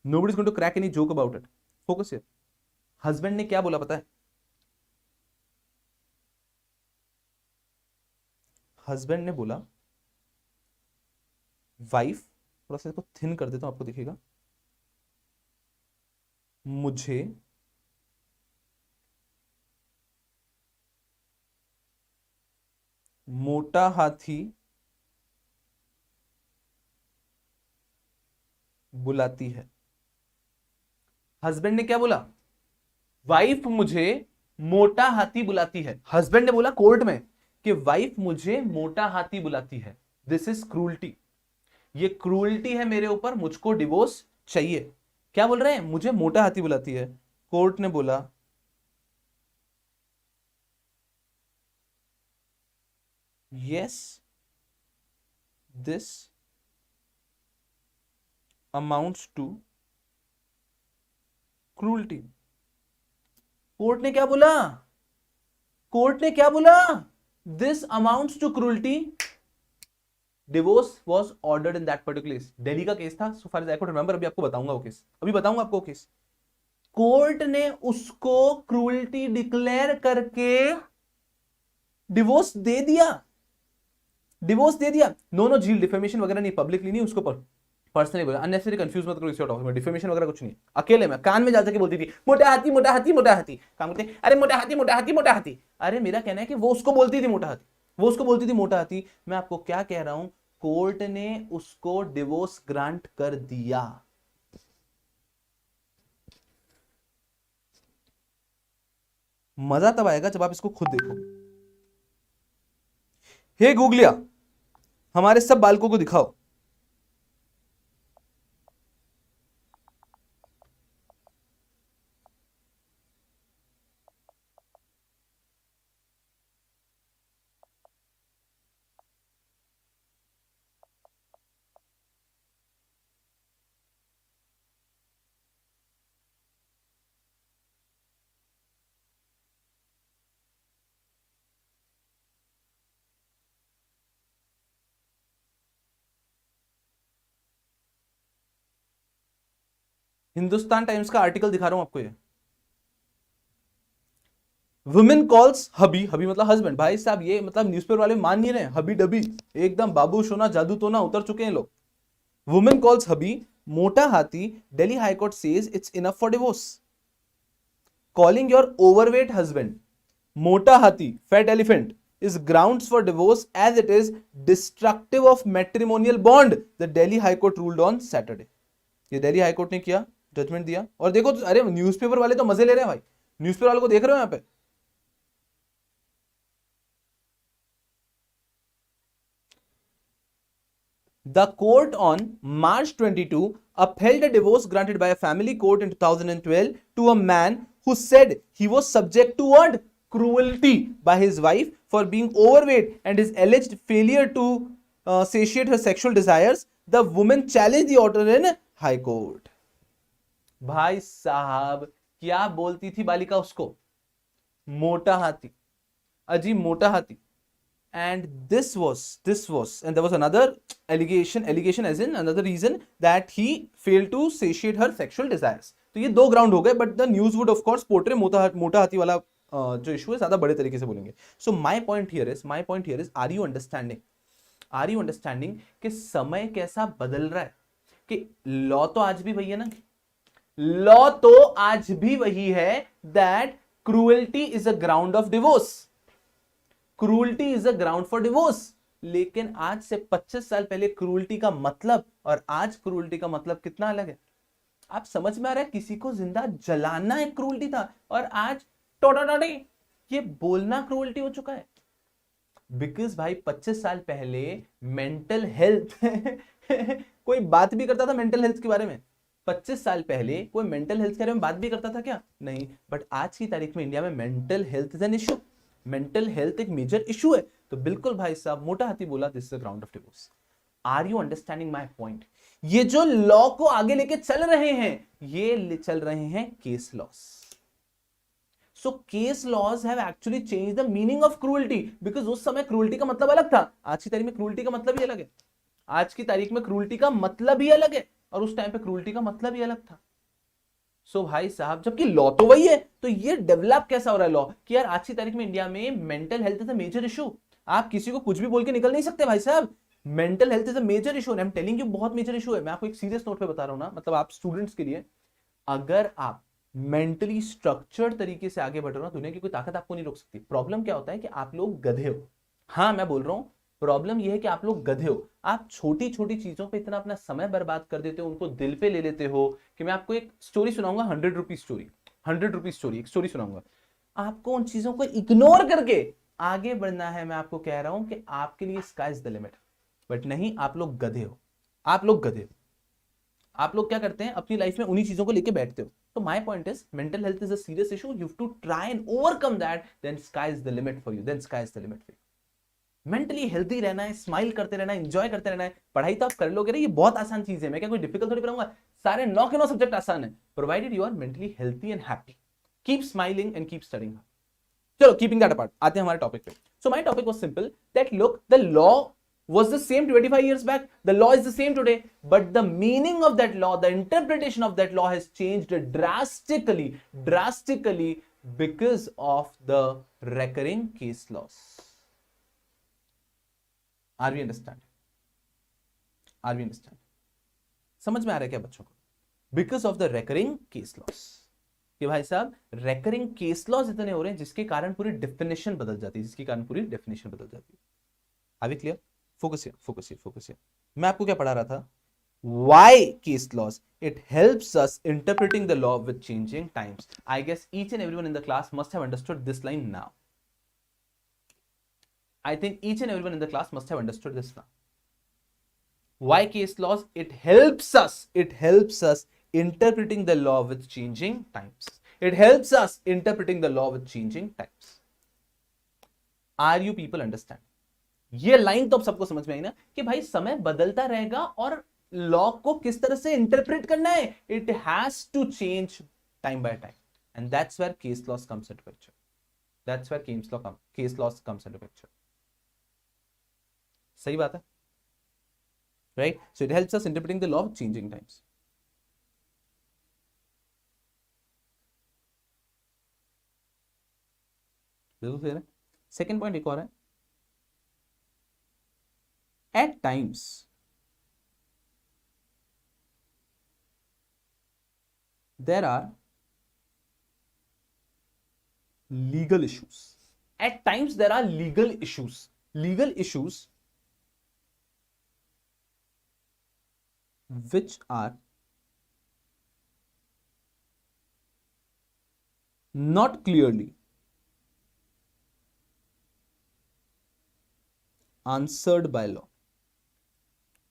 nobody is going to crack any joke about it, focus here. Husband ने क्या बोला पता है? हस्बैंड ने बोला, वाइफ, थोड़ा सा इसको थिन कर देता हूं, आपको दिखेगा, मुझे मोटा हाथी बुलाती है। हस्बैंड ने क्या बोला? वाइफ मुझे मोटा हाथी बुलाती है। हस्बैंड ने बोला कोर्ट में कि वाइफ मुझे मोटा हाथी बुलाती है। दिस इज क्रूल्टी, ये क्रूल्टी है मेरे ऊपर, मुझको डिवोर्स चाहिए। क्या बोल रहे हैं? मुझे मोटा हाथी बुलाती है। कोर्ट ने बोला yes, this amounts to cruelty. Court ने क्या बोला? कोर्ट ने क्या बोला? This amounts to cruelty. Divorce was ordered in that particular case. Delhi का केस था, so far as I could remember. अभी आपको बताऊंगा वो केस, अभी बताऊंगा आपको केस। कोर्ट ने उसको क्रूल्टी डिक्लेयर करके डिवोर्स दे दिया, डिवोर्स दे दिया। नो नो झील, डिफेमेशन वगैरह नहीं, पब्लिकली नहीं, उसको पर्सनली बोला। अननेसेसरी कंफ्यूज मत करो इस टॉपिक में, डिफेमेशन वगैरह कुछ नहीं। अकेले में कान में जा के बोलती थी मोटा हाथी मोटा हाथी मोटा हाथी, काम करते अरे मोटा हाथी मोटा हाथी मोटा हाथी। अरे मेरा कहना है कि वो उसको बोलती थी मोटा हाथी, वो उसको बोलती थी मोटा हाथी। मैं आपको क्या कह रहा हूं, कोर्ट ने उसको डिवोर्स ग्रांट कर दिया। मजा तब आएगा जब आप इसको खुद देखो। हे गूगलिया, हमारे सब बालकों को दिखाओ। हिंदुस्तान टाइम्स का आर्टिकल दिखा रहा हूं आपको। ये वुमेन कॉल्स हबी, हबी मतलब हस्बैंड। भाई साहब ये मतलब न्यूज़पेपर वाले मान नहीं रहे, हबी डबी एकदम बाबू सोना जादू तो ना उतर चुके हैं लोग। वुमेन कॉल्स हबी मोटा हाथी, Delhi high court says it's enough for divorce. Calling your overweight husband मोटा हाथी, fat elephant, is grounds for divorce as it is destructive of matrimonial bond, the Delhi High Court ruled on Saturday। ये Delhi high court ने किया, judgement दिया। और देखो, अरे newspaper वाले तो मजे ले रहे हैं भाई, न्यूज़पेपर वालों को देख रहे हो यहां पे। The court on March 22 upheld a divorce granted by a family court in 2012 to a man who said he was subject to what? Cruelty by his wife for being overweight and his alleged failure to satiate her sexual desires. The woman challenged the order in High Court। भाई साहब क्या बोलती थी बालिका उसको? मोटा हाथी, अजी मोटा हाथी। And this was and there was another allegation as in another reason that he failed to satiate her sexual desires। तो ये दो ग्राउंड हो गए, but the news would of course portray मोटा हाथी वाला जो इशू है ज्यादा बड़े तरीके से बोलेंगे। So my point here is are you understanding कि समय कैसा बदल रहा है, कि लॉ तो आज भी वही है ना, लॉ तो आज भी वही है that cruelty is a ground of divorce, cruelty is a ground for divorce. लेकिन आज से 25 साल पहले क्रूल्टी का मतलब और आज क्रूल्टी का मतलब कितना अलग है। आप समझ में आ रहा है, किसी को जिंदा जलाना एक क्रूल्टी था और आज टोटाटोटी ये बोलना क्रूल्टी हो चुका है। बिकॉज भाई 25 साल पहले मेंटल हेल्थ कोई बात भी करता था मेंटल हेल्थ के बारे में? 25 साल पहले कोई मेंटल हेल्थ के बारे में बात भी करता था क्या? नहीं। बट आज की तारीख में इंडिया में mental health is an issue, mental health एक मेजर इशू है। तो बिल्कुल भाई साहब मोटा हाथी बोला this is the ground of divorce. Are you understanding my point? ये जो लॉ को आगे लेके चल रहे हैं, ये चल रहे हैं case laws. So case laws have actually change the meaning of cruelty, because उस समय क्रूएल्टी का मतलब अलग था, आज की तारीख में क्रूएल्टी का मतलब ही अलग है। आज की तारीख में क्रूएल्टी का मतलब ही अलग है। और उस टाइम पे क्रूल्टी का मतलब ही अलग था। सो भाई साहब, जबकि लॉ तो वही है, तो ये डेवलप कैसा हो रहा है लॉ कि यार आज की तारीख में इंडिया में mental health is a major issue. आप किसी को कुछ भी बोल के निकल नहीं सकते भाई साहब। Mental health is a major issue, I am telling you, बहुत मेजर इशू है। मैं आपको एक सीरियस नोट पे बता रहा हूं ना, मतलब आप स्टूडेंट्स के लिए, अगर आप मेंटली स्ट्रक्चर्ड तरीके से आगे बढ़ रहे हो ना, दुनिया की कोई ताकत आपको नहीं रोक सकती। प्रॉब्लम क्या होता है कि आप लोग गधे हो। हाँ मैं बोल रहा हूं, प्रॉब्लम यह है कि आप लोग गधे हो। आप छोटी छोटी चीजों पे इतना अपना समय बर्बाद कर देते हो, उनको दिल पे ले लेते हो। कि मैं आपको एक स्टोरी सुनाऊंगा, 100 रुपीज स्टोरी, 100 रुपीज स्टोरी, एक स्टोरी सुनाऊंगा। आपको उन चीजों को इग्नोर करके आगे बढ़ना है। मैं आपको कह रहा हूं कि आपके लिए sky is the limit, but नहीं, आप लोग गधे हो। आप लोग गधे हो। आप लोग क्या करते हैं, अपनी लाइफ में उन्हीं चीजों को लेके बैठते हो। तो my point is, mental health is a serious issue, you have to try and overcome that, then sky is the limit for you, then sky is the limit for you. Mentally healthy रहना है, smile करते रहना है, enjoy करते रहना है। पढ़ाई तो आप कर लोगे, ये बहुत आसान चीज है। मैं क्या कोई डिफिकल्ट थोड़ी कराऊंगा, सारे 9 के 9 सब्जेक्ट आसान है, provided you are mentally healthy and happy. Keep smiling and keep studying. चलो कीपिंग दैट अपार्ट, आते हैं हमारे टॉपिक पे। So my topic was simple, that look, the law was the same 25 years back, the law is the same today, but the meaning of that law, the interpretation of that law has changed drastically because of the recurring case laws. Are we understand? Are we understand? समझ में आ रहा है क्या बच्चों को? Because of the recurring case laws, कि भाई साहब recurring case laws इतने हो रहे हैं जिसके कारण पूरी डेफिनेशन बदल जाती है, जिसके कारण पूरी डेफिनेशन बदल जाती है। Are we clear? Focus here, focus here, focus here. मैं आपको क्या पढ़ा रहा था? Why case laws? It helps us interpreting the law with changing times. I guess each and everyone in the class must have understood this line now. I think each and everyone in the class must have understood this now. Why case laws? It helps us interpreting the law with changing times. It helps us interpreting the law with changing times. Are you people understand? ये line तो अब सबको समझ में आई ना कि भाई समय बदलता रहेगा और लॉ को किस तरह से इंटरप्रेट करना है, it has to change time by time, and that's where case laws comes into picture. That's where case laws comes into picture. सही बात है, right? So it helps us interpreting the law of changing times. बिल्कुल clear है। Second point एक और है, at times there are legal issues. At times there are legal issues which are not clearly answered by law.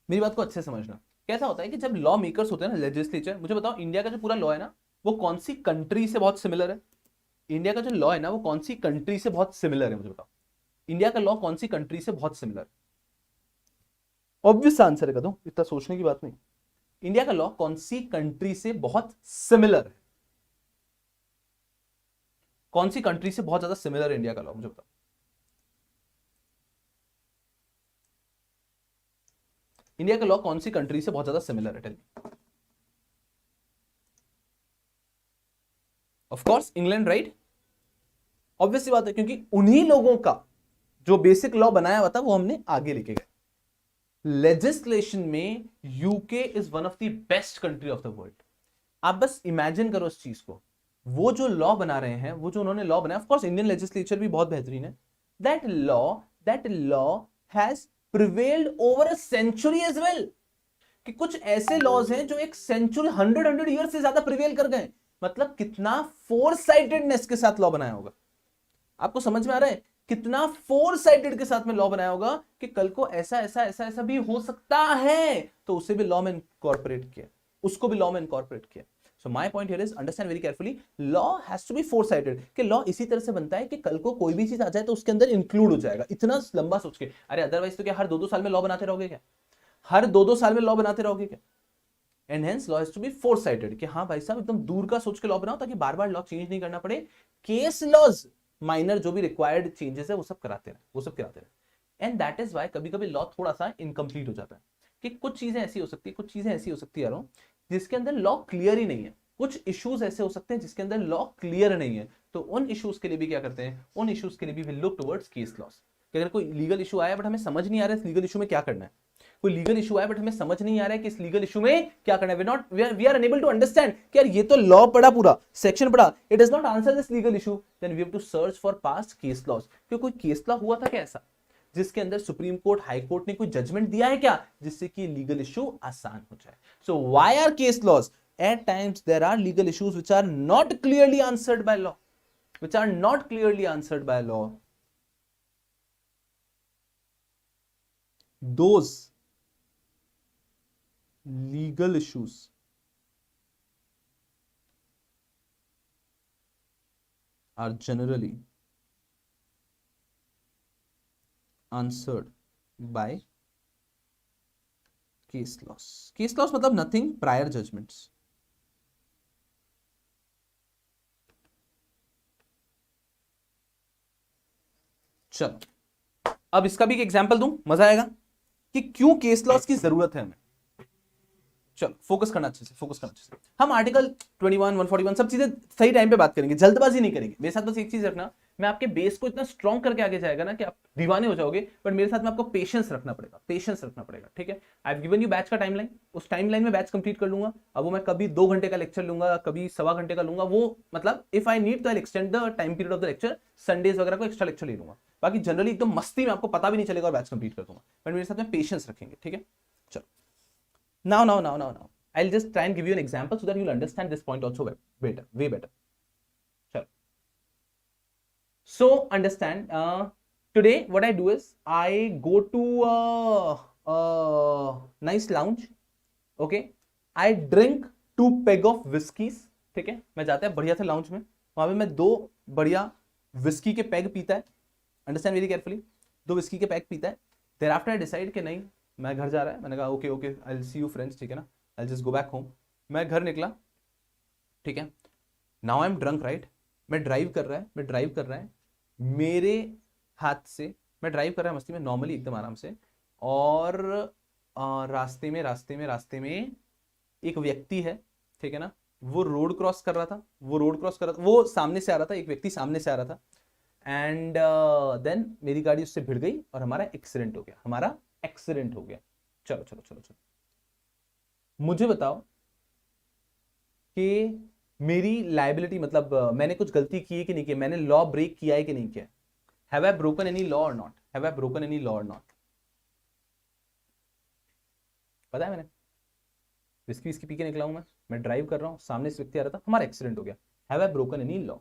मेरी बात को अच्छे से समझना। कैसा होता है कि जब लॉ मेकर्स होते हैं ना, लेजिस्लेचर, मुझे बताओ इंडिया का जो पूरा लॉ है ना, वो कौन सी कंट्री से बहुत सिमिलर है? इंडिया का जो लॉ है ना, वो कौन सी कंट्री से बहुत सिमिलर है? मुझे बताओ, इंडिया का लॉ कौन सी कंट्री से बहुत सिमिलर है? ऑब्वियस आंसर है, कदम इतना सोचने की बात नहीं। इंडिया का लॉ कौन सी कंट्री से बहुत सिमिलर है? कौन सी कंट्री से बहुत ज्यादा सिमिलर है इंडिया का लॉ? मुझे बताओ। इंडिया का लॉ कौन सी कंट्री से बहुत ज्यादा सिमिलर है? Tell me. Of course England, right? Obvious बात है, क्योंकि उन्हीं लोगों का जो बेसिक लॉ बनाया हुआ था वो हमने आगे लेके गए। लेजिस्लेशन में UK is one of the best country of the world. आप बस इमेजिन करो इस चीज को, वो जो लॉ बना रहे हैं, वो जो उन्होंने लॉ बनाया, ऑफ कोर्स इंडियन लेजिस्लेचर भी बहुत बेहतरीन है। That law has prevailed over a century as well. कि कुछ ऐसे लॉज हैं जो एक सेंचुरी, 100 ईयर से ज्यादा प्रिवेल कर गए। मतलब कितना फोर साइटेडनेस के साथ लॉ बनाया होगा। आपको समझ में आ रहा है कितना फोर साइटेड के साथ में लॉ बनाया होगा कि कल को ऐसा ऐसा ऐसा ऐसा भी हो सकता है, तो उसे भी लॉ में इनकॉर्पोरेट किया, उसको भी लॉ में इनकॉर्पोरेट किया। So my point here is, understand very carefully, law has to be four sided. कि लॉ इसी तरह से बनता है कि कल को कोई भी चीज आ जाए तो उसके अंदर इंक्लूड हो जाएगा। इतना लंबा सोच के, अरे अदरवाइज तो क्या हर 2-2 साल में लॉ बनाते रहोगे क्या? हर 2-2 साल में लॉ बनाते रहोगे क्या? And hence law has to be four sided, कि हाँ भाई साहब एकदम दूर का सोच के लॉ बनाओ, ताकि बार बार लॉ चेंज नहीं करना पड़े। केस लॉज माइनर जो भी रिक्वायर्ड चेंजेस है वो सब कराते रहे। एंड दैट इज वाई कभी कभी लॉ थोड़ा सा इनकम्प्लीट हो जाता है। कि कुछ चीजें ऐसी हो सकती है, कुछ चीजें ऐसी हो सकती है यारों जिसके अंदर लॉ क्लियर ही नहीं है, कुछ इश्यूज ऐसे हो सकते हैं जिसके अंदर लॉ क्लियर नहीं है। तो उन इश्यूज के लिए भी क्या करते हैं, उन इश्यूज के लिए भी will look towards case laws. अगर कोई लीगल इशू आया बट हमें समझ नहीं आ रहा है इस लीगल इशू में क्या करना है, कोई लीगल इशू आया बट हमें समझ नहीं आ रहा है कि इस लीगल इशू में क्या करना है, we are unable to understand कि यार ये तो लॉ पढ़ा, पूरा सेक्शन पढ़ा, it does not answer this legal issue, then we have to search for past case laws. क्योंकि कोई केस लॉ हुआ था क्या ऐसा जिसके अंदर सुप्रीम कोर्ट, हाई कोर्ट ने कोई जजमेंट दिया है क्या जिससे कि लीगल इशू आसान हो जाए। So why are case laws? At times there are legal issues which are not clearly answered by law, which are not clearly answered by law. Those legal issues are generally answered by case laws. Case laws मतलब nothing prior judgments. चलो अब इसका भी एक example दूं, मजा आएगा कि क्यों केस लॉस की जरूरत है हमें। चलो फोकस करना अच्छे से, फोकस करना अच्छे से। हम आर्टिकल 21, 141 सब चीजें सही टाइम पे बात करेंगे, जल्दबाजी नहीं करेंगे। मेरे साथ बस एक चीज रखना, मैं आपके बेस को इतना स्ट्रॉन्ग करके आगे जाएगा ना कि आप दीवाने हो जाओगे, बट मेरे साथ में आपको पेशेंस रखना पड़ेगा, पेशेंस रखना पड़ेगा, ठीक है। I have given you batch का टाइमलाइन, उस टाइमलाइन में बैच कंप्लीट कर लूंगा। अब वो मैं कभी 2 घंटे का लेक्चर लूंगा, कभी 1.25 घंटे का लूंगा, वो मतलब इफ आई नीड तो I extend the time period of the lecture, Sundays वगैरह को एक्स्ट्रा लेक्चर ले लूंगा। बाकी जनरली एकदम मस्ती में आपको पता भी नहीं चलेगा और बैच कंप्लीट कर दूंगा, बट मेरे साथ में पेशेंस रखेंगे, ठीक है। चलो now I'll just try and give you an example so that you'll understand this point also better, way better. Sure. So understand, today what I do is I go to a nice lounge, okay, I drink 2 peg of whiskeys, ठीक है। मैं जाता है बढ़िया से lounge में, वहां पे मैं 2 बढ़िया विस्की के पैग पीता है, अंडरस्टैंड वेरी केयरफुली, 2 विस्की के पैग पीता है। देयर आफ्टर आई डिसाइड कि नहीं मैं घर जा रहा है, मैंने कहा okay okay I will see you friends, ठीक है ना, I just go back home. मैं घर निकला, ठीक है, now I am drunk right, मैं ड्राइव कर रहा है, मेरे हाथ से मैं ड्राइव कर रहा है मस्ती में, नॉर्मली एकदम आराम से, और रास्ते में एक व्यक्ति है, ठीक है ना, वो रोड क्रॉस कर रहा था, वो सामने से आ रहा था, एक व्यक्ति सामने से आ रहा था, एंड देन मेरी गाड़ी उससे भिड़ गई और हमारा एक्सीडेंट हो गया। चलो मुझे बताओ कि मेरी लायबिलिटी मतलब मैंने कुछ गलती की है कि नहीं की, मैंने लॉ ब्रेक किया है कि नहीं किया, have I broken any law और नॉट, पता है मैंने विस्की पी के निकला हूं, मैं ड्राइव कर रहा हूं, सामने से व्यक्ति आ रहा था, हमारा एक्सीडेंट हो गया, have I broken any law?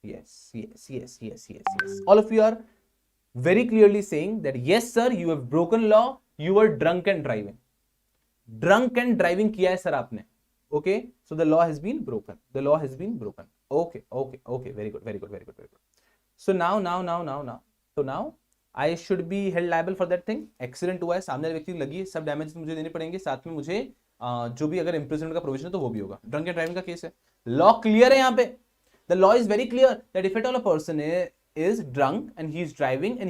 Yes. All of you are very clearly saying that yes sir, you have broken law, you were drunk and driving किया है सर आपने, okay, so the law has been broken, okay, very good. So now I should be held liable for that thing। Accident हुआ है, सामने व्यक्ति लगी है, सब डैमेज मुझे देने पड़ेंगे, साथ में मुझे जो भी अगर इम्प्रिजनमेंट का प्रोविजन है तो वो भी होगा। ड्रंक एंड ड्राइविंग का केस है, लॉ क्लियर है यहाँ पे, the law is very clear that if at all a person is drunk and he is driving and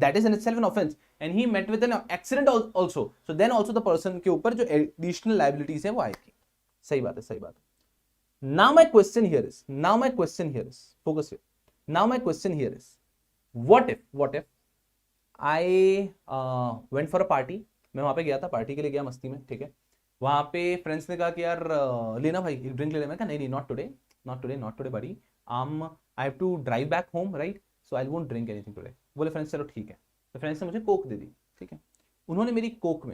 that is in itself an offense and he met with an accident also, so then also the person के ऊपर जो additional liabilities है वो आएगी। सही बात है। Now my question here is focus here, now my question here is what if I went for a party, मैं वहां पे गया था, पार्टी के लिए गया मस्ती में, ठीक है, वहां पे फ्रेंड्स ने कहा कि यार लेना भाई एक ड्रिंक ले लेना, नहीं not today buddy, I have to drive back home, right, so I won't drink anything today। बोले फ्रेंड्स चलो ठीक है, तो फ्रेंड्स ने मुझे कोक दे दी, ठीक है, उन्होंने मेरी कोक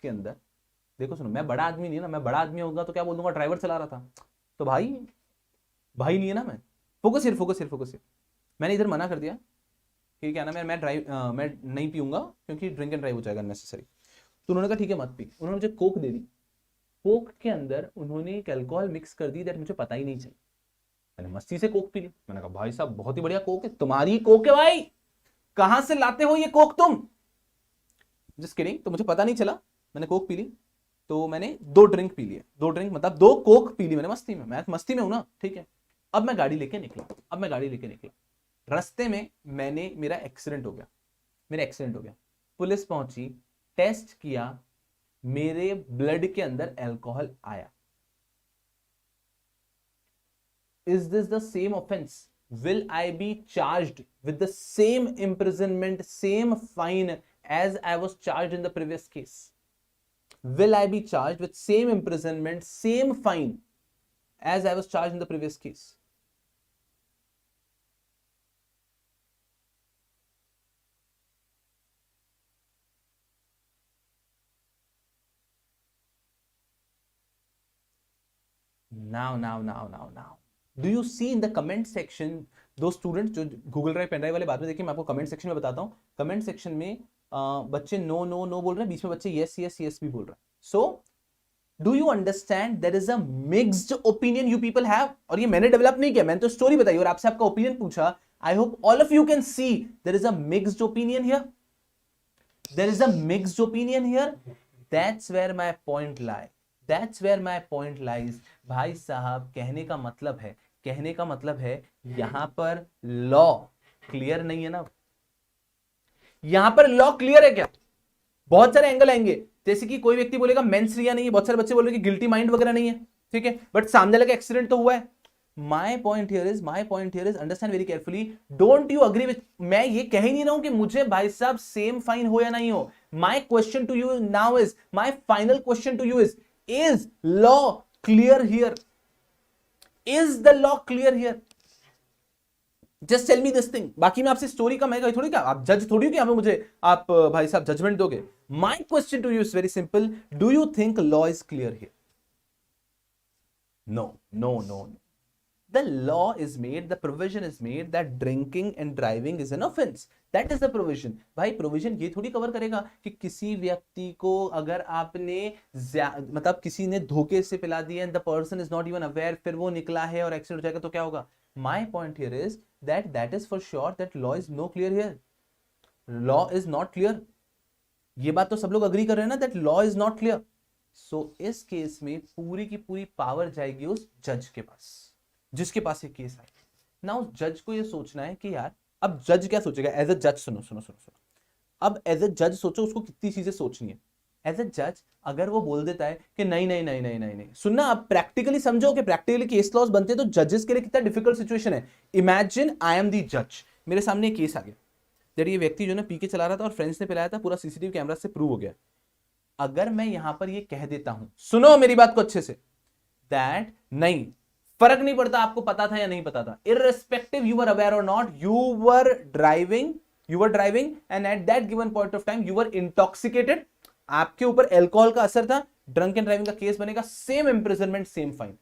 के अंदर, देखो सुनो, मैं बड़ा आदमी नहीं है ना, मैं बड़ा आदमी होगा तो क्या बोल दूंगा ड्राइवर चला रहा था, तो भाई नहीं है ना मैं, फोकस हियर, मैंने इधर मना कर दिया कि क्या ना मैं नहीं पीऊंगा क्योंकि ड्रिंक एंड ड्राइव हो जाएगा अननेसेसरी, तो उन्होंने कहा ठीक है मत पी, उन्होंने मुझे कोक दे दी, कोक के अंदर उन्होंने एक अल्कोहल मिक्स कर दी दैट मुझे पता ही नहीं चला, मैंने मस्ती से कोक पी ली, मैंने कहा भाई साहब बहुत ही बढ़िया कोक है, तुम्हारी कोक है भाई, कहां से लाते हो ये कोक तुम, जस्ट किडिंग, तो मुझे पता नहीं चला, मैंने कोक पी ली, तो मैंने 2 ड्रिंक पी लिए, 2 ड्रिंक मतलब 2 कोक पी ली मैंने मस्ती में, मैं मस्ती में हूं ना, ठीक है। अब मैं गाड़ी लेके निकला, रास्ते में मेरा एक्सीडेंट हो गया, पुलिस पहुंची, टेस्ट किया, मेरे ब्लड के अंदर अल्कोहल आया। Is this the same offense? Will I be charged with the same imprisonment, same fine as I was charged in the previous case? Will I be charged with same imprisonment, same fine as I was charged in the previous case? Now. Do you see in the comment section those students जो Google drive pen drive वाले बाद में देखिए, मैं आपको comment section में बताता हूँ। कमेंट सेक्शन में बच्चे नो नो नो बोल रहे हैं, बीच में बच्चे यस यस यस भी बोल रहे हैं। So do you understand there is a mixed opinion you people have, और ये मैंने डेवलप नहीं किया, मैंने तो स्टोरी बताई और आपसे आपका ओपिनियन पूछा। I hope all of you can see there is a mixed opinion here, there is a mixed opinion here. That's where my point lie, that's where my point lies. भाई साहब कहने का मतलब है यहां पर लॉ क्लियर नहीं है ना, यहां पर लॉ क्लियर है क्या? बहुत सारे एंगल आएंगे, जैसे कि कोई व्यक्ति बोलेगा मेंस रिया नहीं है, बहुत सारे बच्चे बोलेंगे गिल्टी माइंड वगैरह नहीं है, ठीक है, बट सामने वाले का एक्सीडेंट तो हुआ है। My point here is understand very carefully, don't you agree with, मैं ये कह ही नहीं रहा हूं कि मुझे भाई साहब सेम फाइन हो या नहीं हो। My question to you now is, my final question to you is law clear here? Is the law clear here? Just tell me this thing. बाकी मैं आपसे स्टोरी का, मैं थोड़ी क्या आप जज थोड़ी हो कि हमें मुझे आप भाई साहब जजमेंट दोगे। My question to you is very simple, do you think law is clear here? No. The law is made, the provision is made that drinking and driving is an offense. That is the provision. भाई provision ये थोड़ी cover करेगा कि किसी व्यक्ति को अगर आपने मतलब किसी ने धोखे से पिला दिया and the person is not even aware, फिर वो निकला है और एक्सीडेंट हो जाएगा तो क्या होगा? My point here is that is for sure that law is no clear here, law is not clear. ये बात तो सब लोग अग्री कर रहे हैं ना, that law is not clear. So इस केस में पूरी की पूरी पावर जाएगी उस जज के पास जिसके पास ये केस है ना। उस जज को ये सोचना है कि यार, अब जज क्या सोचेगा एज अ जज, सुनो, अब एज अ जज सोचो उसको कितनी चीजें सोचनी है। एज अ जज अगर वो बोल देता है कि नहीं, सुनना, आप प्रैक्टिकली समझो कि प्रैक्टिकली केस लॉज बनते हैं तो जजेस के लिए कितना डिफिकल्ट सिचुएशन है। इमेजिन आई एम दी जज, मेरे सामने केस आ गया, जब ये व्यक्ति जो ना पी के चला रहा था और फ्रेंड्स ने पिलाया था, पूरा सीसीटीवी कैमरा से प्रूव हो गया। अगर मैं यहां पर ये कह देता हूं, सुनो मेरी बात को अच्छे से, दैट नहीं, फर्क नहीं पड़ता आपको पता था या नहीं पता था, इररिस्पेक्टिव यू वर अवेयर और not, you were driving and at that given point of time you were intoxicated, आपके ऊपर अल्कोहल का असर था, ड्रंक एंड ड्राइविंग का केस बनेगा, सेम इंप्रिजनमेंट सेम फाइन।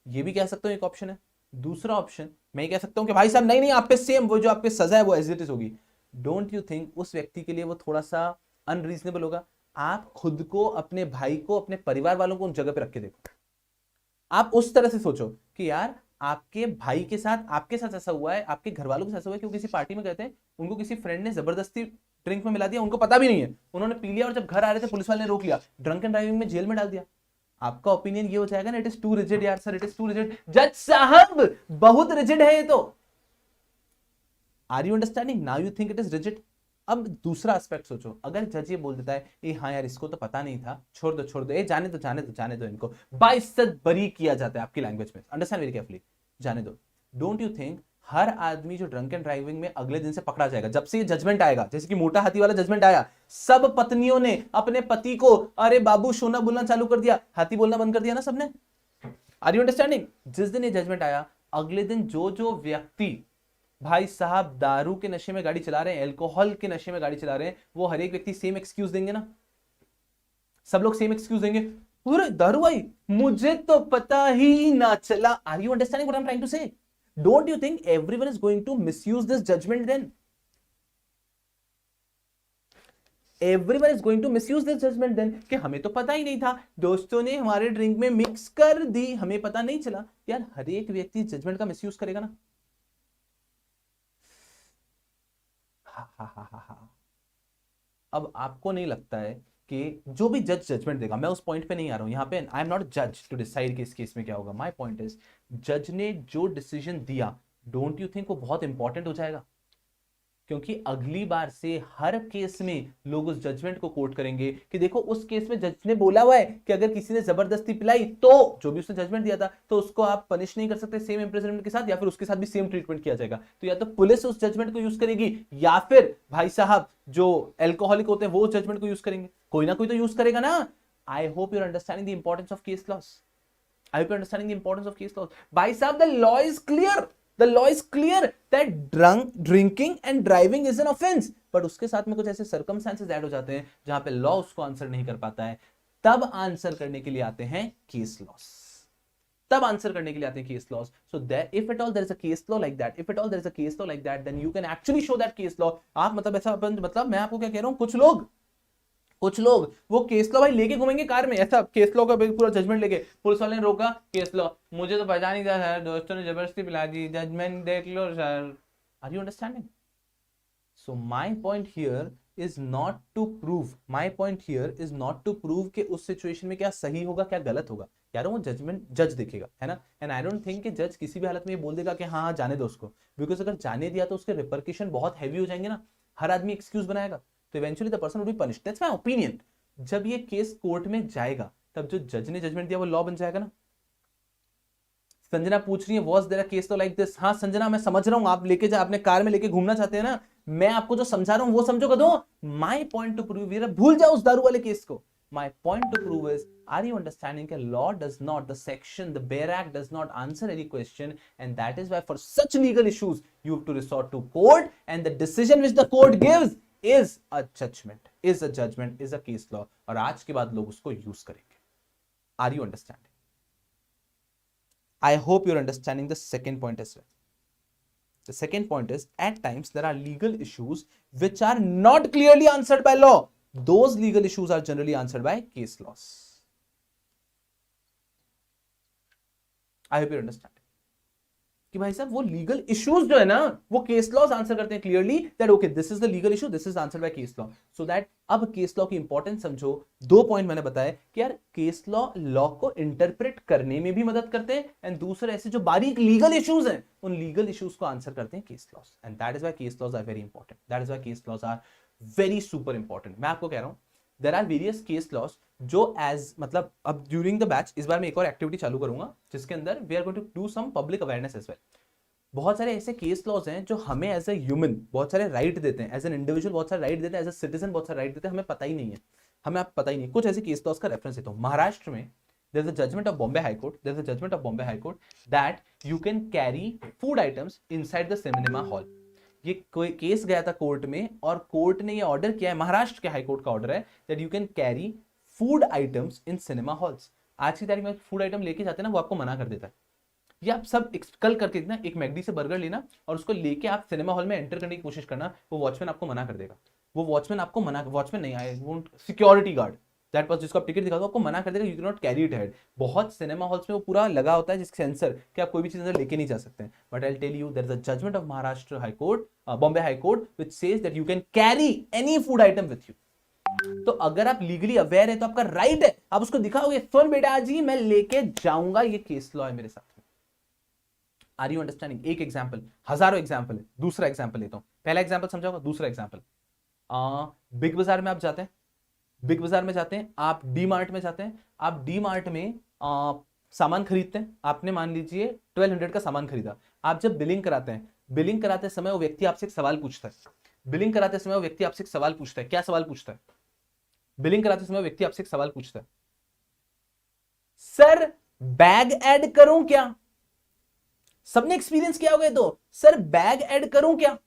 ये भी कह सकता हूं एक ऑप्शन है। दूसरा ऑप्शन मैं कह सकता हूं कि भाई साहब नहीं आप पे सेम वो जो आपके सजा है वो एज इट इज होगी। डोंट यू थिंक उस व्यक्ति के लिए वो थोड़ा सा अनरीजनेबल होगा? आप खुद को, अपने भाई को, अपने परिवार वालों को उन जगह पे रख के देखो। आप उस तरह से सोचो कि यार आपके भाई के साथ, आपके साथ ऐसा हुआ है, आपके घर वालों के साथ ऐसा हुआ है कि वो किसी पार्टी में गए थे, उनको किसी फ्रेंड ने जबरदस्ती ड्रिंक में मिला दिया, उनको पता भी नहीं है, उन्होंने पी लिया और जब घर आ रहे थे पुलिस वाले ने रोक लिया, ड्रंक एंड ड्राइविंग में जेल में डाल दिया। आपका ओपिनियन ये हो जाएगा ना, इट इज टू रिजिड यार sir, it is too rigid. जज साहब बहुत रिजिड है ये तो। Are you understanding? Now you think it is rigid. अब दूसरा एस्पेक्ट सोचो, अगर जज ये बोल देता है ए हाँ यार इसको तो पता नहीं था, छोड़ दो, ए जाने दो इनको, बाइज्जत बरी किया जाता है आपकी लैंग्वेज में, अंडरस्टैंड वेरी केयरफुली, जाने दो। डोंट यू थिंक हर आदमी जो ड्रंक एंड ड्राइविंग में अगले दिन से पकड़ा जाएगा, जब से ये जजमेंट आएगा, जैसे कि मोटा हाथी वाला जजमेंट आया, सब पत्नियों ने अपने पति को अरे बाबू सोना बोलना चालू कर दिया, हाथी बोलना बंद कर दिया ना सबने। Are you understanding? जिस दिन ये जजमेंट आया, अगले दिन जो व्यक्ति भाई साहब दारू के नशे में गाड़ी चला रहे हैं, अल्कोहल के नशे में गाड़ी चला रहे हैं, वो हर एक व्यक्ति सेम एक्सक्यूज देंगे ना, सब लोग सेम एक्सक्यूज देंगे, अरे दारू आई मुझे तो पता ही ना चला। Are you understanding what I am trying to say? Don't you think everyone is going to misuse this judgment then? Everyone is going to misuse this judgment then कि हमें तो पता ही नहीं था, दोस्तों ने हमारे ड्रिंक में मिक्स कर दी, हमें पता नहीं चला। यार हर एक व्यक्ति जजमेंट का मिसयूज करेगा ना। अब आपको नहीं लगता है कि जो भी जज जजमेंट देगा, मैं उस पॉइंट पे नहीं आ रहा हूं यहां पे, आई एम नॉट जज टू डिसाइड कि इस केस में क्या होगा। माय पॉइंट इज, जज ने जो डिसीजन दिया, डोंट यू थिंक वो बहुत इंपॉर्टेंट हो जाएगा? क्योंकि अगली बार से हर केस में लोग उस जजमेंट को कोट करेंगे कि देखो उस केस में जज ने बोला हुआ है कि अगर किसी ने जबरदस्ती पिलाई तो जो भी उसने जजमेंट दिया था तो उसको आप पनिश नहीं कर सकते सेम इम्प्रिजनमेंट के साथ, या फिर उसके साथ भी सेम ट्रीटमेंट किया जाएगा। तो या तो पुलिस उस जजमेंट को यूज करेगी या फिर भाई साहब जो एल्कोहलिक होते हैं वो जजमेंट को यूज करेंगे, कोई ना कोई तो यूज करेगा ना। I hope you're understanding the importance of case laws. I hope you're understanding the importance of case law. भाई साहब, the law is clear. The law is clear that drinking and driving is an offense. But उसके साथ में कुछ ऐसे circumstances add हो जाते हैं जहां पे लॉ उसको आंसर नहीं कर पाता है, तब आंसर करने के लिए आते हैं केस लॉस। तब आंसर करने के लिए आते हैं case loss. So that if at all there is a case law like that, if at all there is a case law like that, then you can actually show that case law. आप मतलब ऐसा मतलब मैं आपको क्या कह रहा हूं, कुछ लोग वो केस लॉ भाई लेके घूमेंगे कार में, ऐसा केस लॉ का पूरा जजमेंट लेके, पुलिस वाले ने रोका, केस लॉ, मुझे तो पता नहीं था सर, दोस्तों ने जबरदस्ती पिला दी, जजमेंट देख लो sir. Are you understanding? So my point here is not to prove, my point here is not to prove कि उस सिचुएशन में क्या सही होगा क्या गलत होगा, यार वो जजमेंट जज देखेगा, है ना। एंड आई डोंट थिंक कि जज किसी भी हालत में ये बोल देगा कि हाँ जाने दो उसको, बिकॉज अगर जाने दिया तो उसके रिपरकेशन बहुत हैवी हो जाएंगे ना, हर आदमी एक्सक्यूज बनाएगा, तो eventually the person would be punished. That's my opinion. जब ये केस कोर्ट में जाएगा तब जो जज ने जजमेंट दिया वो लॉ बन जाएगा ना। संजना पूछ रही है was there a case law like this. हाँ संजना, मैं समझ रहा हूं, आप लेके जा अपने कार में लेके घूमना चाहते हैं ना, मैं आपको जो समझा रहा हूं वो समझो कदो। माय पॉइंट टू प्रूव, ये भूल जाओ उस दारू वाले केस को। My point to prove is, are you understanding that law does not, the section, the Bare Act does not answer any question, and that is why for such legal issues you have to resort to court, and the decision which the court gives is a judgment, is a judgment, is a case law, और आज के बाद लोग उसको use करेंगे। Are you understanding? I hope you're understanding the second point as well. The second point is, at times there are legal issues which are not clearly answered by law. Those legal issues are generally answered by case laws. I hope you understand कि भाई साहब वो legal issues जो है ना वो case laws answer करते हैं clearly, that okay this is the legal issue, this is answer by case law. So that अब केस लॉ की इंपॉर्टेंस समझो। दो पॉइंट मैंने बताया कि यार केस लॉ को इंटरप्रेट करने में भी मदद करते हैं, एंड दूसरे ऐसे जो बारीक लीगल इश्यूज हैं उन लीगल इश्यूज को आंसर करते हैं case laws, and that is why case laws are very important, that is why case laws are very super important. मैं आपको कह रहा हूं there are various case laws जो एज मतलब अब ड्यूरिंग द बैच इस बार मैं एक और एक्टिविटी चालू करूंगा जिसके अंदर we are going to do some public awareness as well. बहुत सारे ऐसे केस लॉज हैं जो हमें एज ए ह्यूमन बहुत सारे राइट देते हैं, एज एन इंडिविजुअल बहुत सारे राइट देते हैं, एज ए सिटीजन बहुत सारे राइट देते हैं, हमें पता ही नहीं है, हमें आप पता ही नहीं। कुछ ऐसे केस लॉज का रेफरेंस देता हूं। महाराष्ट्र में there is a judgment of Bombay high Court, there is a judgment of Bombay high Court that you can carry food items inside the cinema hall. ये कोई केस गया था कोर्ट में और कोर्ट ने ये ऑर्डर किया है, महाराष्ट्र के हाई कोर्ट का ऑर्डर है that you can carry food items in cinema halls. आज की तारीख में फूड आइटम लेके जाते हैं ना वो आपको मना कर देता है। ये आप सब कल करके ना एक मैकडी से बर्गर लेना और उसको लेके आप सिनेमा हॉल में एंटर करने की कोशिश करना, वो वॉचमैन आपको मना कर देगा। वो वॉचमैन आपको मना, वॉचमैन नहीं आए, वो सिक्योरिटी गार्ड दैट पास जिसको आप टिकट दिखा दो आपको मना कर देगा, you can not carry it head. बहुत सिनेमा हॉल्स में वो पूरा लगा होता है जिसके सेंसर कि आप कोई भी चीज अंदर लेके नहीं जा सकते। But I tell you there is a judgment of Maharashtra High Court, Bombay high Court which says that you can carry any food item with you. तो अगर आप लीगली अवेयर है तो आपका राइट है, आप उसको दिखाओगे सुन बेटा जी मैं लेके जाऊंगा, ये केस लॉ है मेरे साथ। Are you understanding? एक एग्जांपल, हजारों एग्जांपल है। दूसरा एग्जांपल लेता हूं, पहला एग्जांपल समझाओगा, दूसरा एग्जांपल बिग बाजार में आप जाते हैं, बिग बाजार में जाते हैं, आप डी मार्ट में जाते हैं, आप डी मार्ट में सामान खरीदते हैं, आपने मान लीजिए 1200 का सामान खरीदा। आप जब बिलिंग कराते हैं, बिलिंग कराते समय वो व्यक्ति आपसे एक सवाल पूछता है, बिलिंग कराते समय वो व्यक्ति आपसे एक सवाल पूछता है। क्या सवाल पूछता है? बिलिंग कराते समय व्यक्ति आपसे एक सवाल पूछता है, सर बैग ऐड करूं क्या? सबने एक्सपीरियंस किया होगा तो, सर बैग ऐड करूं क्या?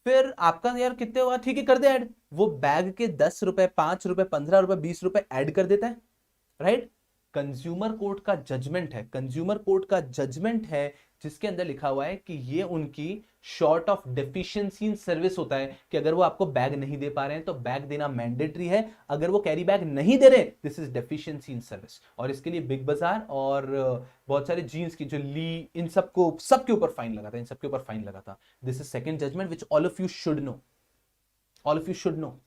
फिर आपका यार कितने हुआ, ठीक है कर दे ऐड। वो बैग के 10 रुपए, 5 रुपए, 15 रुपए, 20 रुपए ऐड कर देता है, राइट। कंज्यूमर कोर्ट का जजमेंट है, कंज्यूमर कोर्ट का जजमेंट है जिसके अंदर लिखा हुआ है कि ये उनकी short of deficiency in service होता है कि अगर वो आपको बैग नहीं दे पा रहे हैं तो बैग देना मैंडेटरी है, अगर वो कैरी बैग नहीं दे रहे this is deficiency in service. और इसके लिए बिग बाजार और बहुत सारे जीन्स की जो ली इन सबको सबके ऊपर फाइन लगा था, इन सबके ऊपर फाइन लगा था। This is second judgment which all of you should know, all of you should know.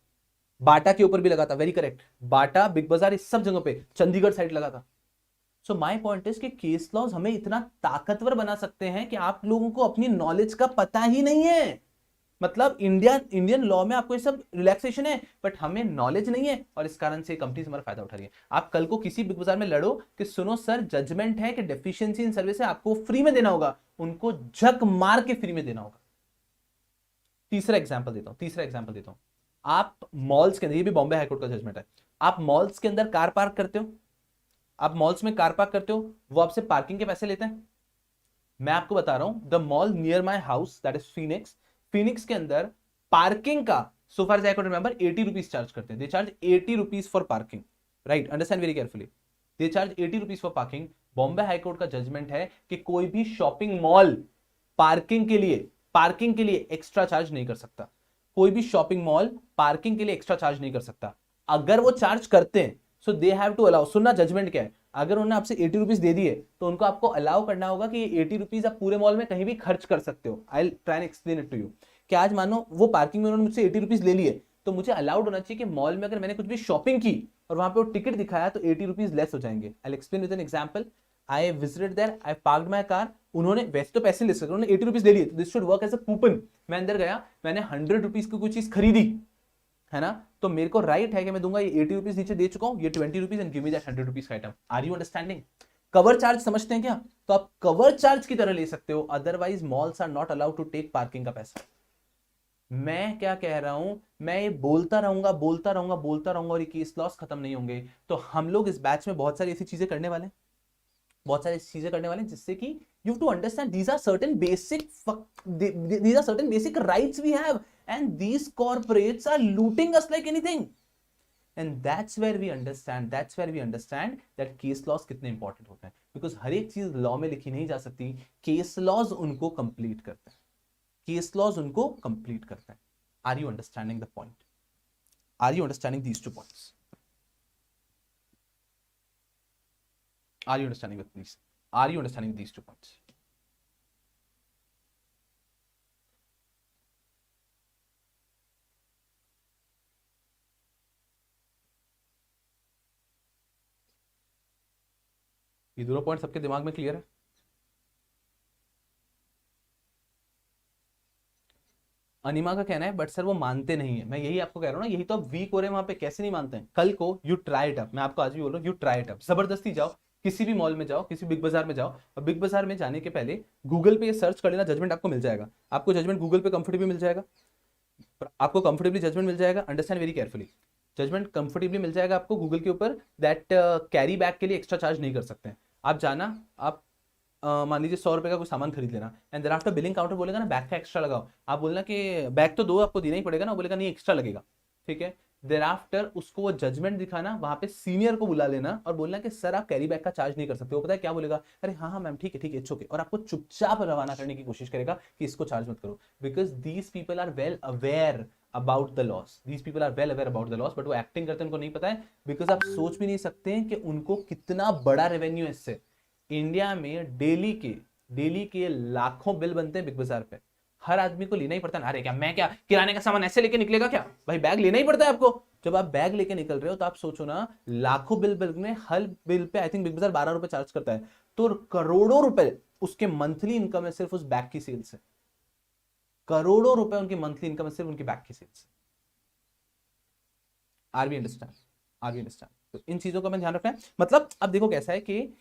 Bata के ऊपर भी लगा था, वेरी करेक्ट, बाटा, बिग बाजार, इस सब जगहों पे, चंडीगढ़ साइड लगा था। सो माय पॉइंट इज कि केस लॉज हमें इतना ताकतवर बना सकते हैं कि आप लोगों को अपनी नॉलेज का पता ही नहीं है। मतलब इंडियन लॉ में आपको ये सब रिलैक्सेशन है, बट हमें नॉलेज नहीं है, और इस कारण से कंपनीज हमारा फायदा उठा रही है। आप कल को किसी बिग बाजार में लड़ो कि सुनो सर जजमेंट है कि डेफिशिएंसी इन सर्विस है, आपको फ्री में देना होगा, उनको झक मार के फ्री में देना होगा। तीसरा एग्जांपल देता हूं, आप मॉल्स के अंदर, ये भी बॉम्बे हाईकोर्ट का जजमेंट है, आप मॉल्स के अंदर कार पार्क करते हो, आप मॉल्स में कार पार्क करते हो, वो आपसे पार्किंग के पैसे लेते हैं। मैं आपको बता रहा हूं, the mall near my house that is Phoenix, Phoenix के अंदर पार्किंग का so far as I can remember 80 rupees charge करते हैं। They charge 80 rupees for parking, right, understand very carefully, they charge 80 rupees for parking. Bombay high court का judgment है कि कोई भी शॉपिंग मॉल पार्किंग के लिए एक्स्ट्रा चार्ज नहीं कर सकता। कोई भी शॉपिंग मॉल पार्किंग के लिए एक्स्ट्रा चार्ज नहीं कर सकता। अगर वो चार्ज करते हैं सो दे हैव टू अलाउ, सुनना जजमेंट क्या है, अगर उन्होंने आपसे 80 रुपीज दे दिए तो उनको आपको अलाउ करना होगा कि ये 80 रुपीज आप पूरे मॉल में कहीं भी खर्च कर सकते हो। I try and explain it to you. कि आज मानो वो पार्किंग में उन्होंने मुझसे 80 रुपीज ले लिए, तो मुझे अलाउड होना चाहिए कि मॉल में अगर मैंने कुछ भी शॉपिंग की और वहां पे वो टिकट दिखाया तो 80 रुपीज लेस हो जाएंगे। I explain with an example. I visited there, I parked my car, उन्होंने वैसे तो पैसे ले सकते, उन्होंने 80 रुपीज ले लिए, this should work as a coupon. मैं अंदर गया, मैंने 100 रुपीज की कोई चीज खरीदी, है ना, तो मेरे को राइट है कि मैं दूंगा ये 80 रुपीज नीचे दे चुका हूं, ये 20 rupees and give me that 100 rupees का item. Are you understanding? Cover charge समझते हैं क्या? तो आप कवर चार्ज की तरह ले सकते हो, otherwise malls are not allowed to take parking का पैसा। मैं क्या कह रहा हूं, मैं ये बोलता रहूंगा और ये केस लॉस खत्म नहीं होंगे। तो हम लोग इस बैच में बहुत सारी ऐसी चीजें करने वाले हैं, जिससे कि you have to understand these are certain basic rights we have, and these corporates are looting us like anything, and that's where we understand that case laws कितने इंपॉर्टेंट होते हैं, because हर एक चीज लॉ में लिखी नहीं जा सकती, केस लॉज उनको कंप्लीट करते हैं, are you understanding the point? Are you understanding these two points? Are you understanding it, please? Are you understanding these 2 points? ये दोनों पॉइंट सबके दिमाग में क्लियर है? अनिमा का कहना है बट सर वो मानते नहीं है। मैं यही आपको कह रहा हूं ना, यही तो आप वीक हो रहे हैं वहां पे, कैसे नहीं मानते हैं। कल को यू ट्राई इट अप, मैं आपको आज भी बोल रहा हूं, यू ट्राई इट अप, जबरदस्ती जाओ, किसी भी मॉल में जाओ, किसी बिग बाजार में जाओ, और बिग बाजार में जाने के पहले गूगल पे ये सर्च कर लेना, जजमेंट आपको मिल जाएगा। आपको जजमेंट गूगल पे कंफर्टेबली मिल जाएगा, understand very carefully, judgment comfortably मिल जाएगा आपको गूगल के ऊपर, दैट कैरी बैग के लिए एक्स्ट्रा चार्ज नहीं कर सकते हैं। आप जाना, आप मान लीजिए 100 रुपए का कोई सामान खरीद लेना, and there after billing counter बोलेगा ना बैग का एक्स्ट्रा लगाओ, आप बोलना कि बैग तो दो आपको देना ही पड़ेगा ना, बोलेगा नहीं एक्स्ट्रा लगेगा, ठीक है। देयर आफ्टर उसको वो जजमेंट दिखाना, वहां पे सीनियर को बुला लेना और बोलना कि सर आप कैरी बैग का चार्ज नहीं कर सकते। वो पता है क्या बोलेगा? अरे हाँ हाँ मैम ठीक है इट्स ओके, और आपको चुपचाप रवाना करने की कोशिश करेगा कि इसको चार्ज मत करो, because these people are well aware about the laws, but वो एक्टिंग करते हैं, उनको नहीं पता है, बिकॉज आप सोच भी नहीं सकते कि उनको कितना बड़ा रेवेन्यू है इससे। इंडिया में डेली के लाखों बिल बनते हैं बिग बाजार पे, हर आदमी को लेना ही पड़ता है। अरे क्या मैं क्या किराने का सामान ऐसे लेके निकलेगा क्या? भाई बैग लेना ही पड़ता है आपको। जब आप बैग लेके निकल रहे हो तो आप सोचो ना, लाखों बिल में हर bill pay I think big बाजार 12 रुपए चार्ज करता है, तो करोड़ों रुपए उसके मंथली इनकम है सिर्फ उस बैग की सेल से, करोड़ों रुपए उनकी मंथली इनकम है सिर्फ उनकी बैग की सेल से। Are we understand? तो इन चीजों का मैं ध्यान रखना है। मतलब अब देखो कैसा है कि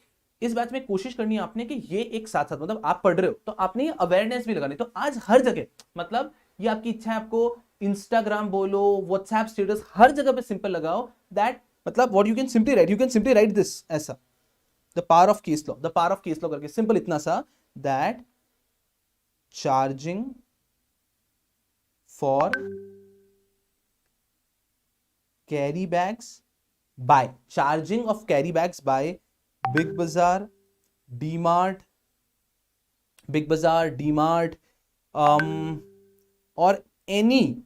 इस बात में कोशिश करनी है आपने कि ये एक साथ साथ, मतलब आप पढ़ रहे हो तो आपने ये अवेयरनेस भी लगानी। तो आज हर जगह, मतलब ये आपकी इच्छा है, आपको इंस्टाग्राम बोलो, व्हाट्सएप स्टेटस, हर जगह पे सिंपल लगाओ दैट, मतलब what you can simply write this ऐसा, the power of case law करके सिंपल इतना सा, that charging for carry bags by Big Bazaar, DMart, or any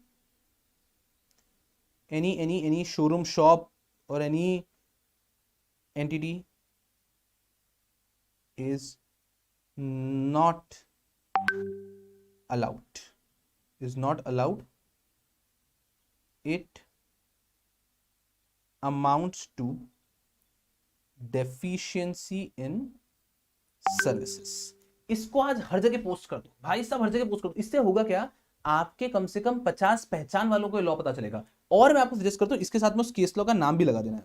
showroom shop or any entity is not allowed. It amounts to deficiency in services. इसको आज हर जगह post कर दो भाई साहब, हर जगह पोस्ट कर दो। इससे होगा क्या, आपके कम से कम 50 पहचान वालों को लॉ पता चलेगा। और मैं आपको सजेस्ट करता हूं इसके साथ में उस केस लॉ का नाम भी लगा देना है।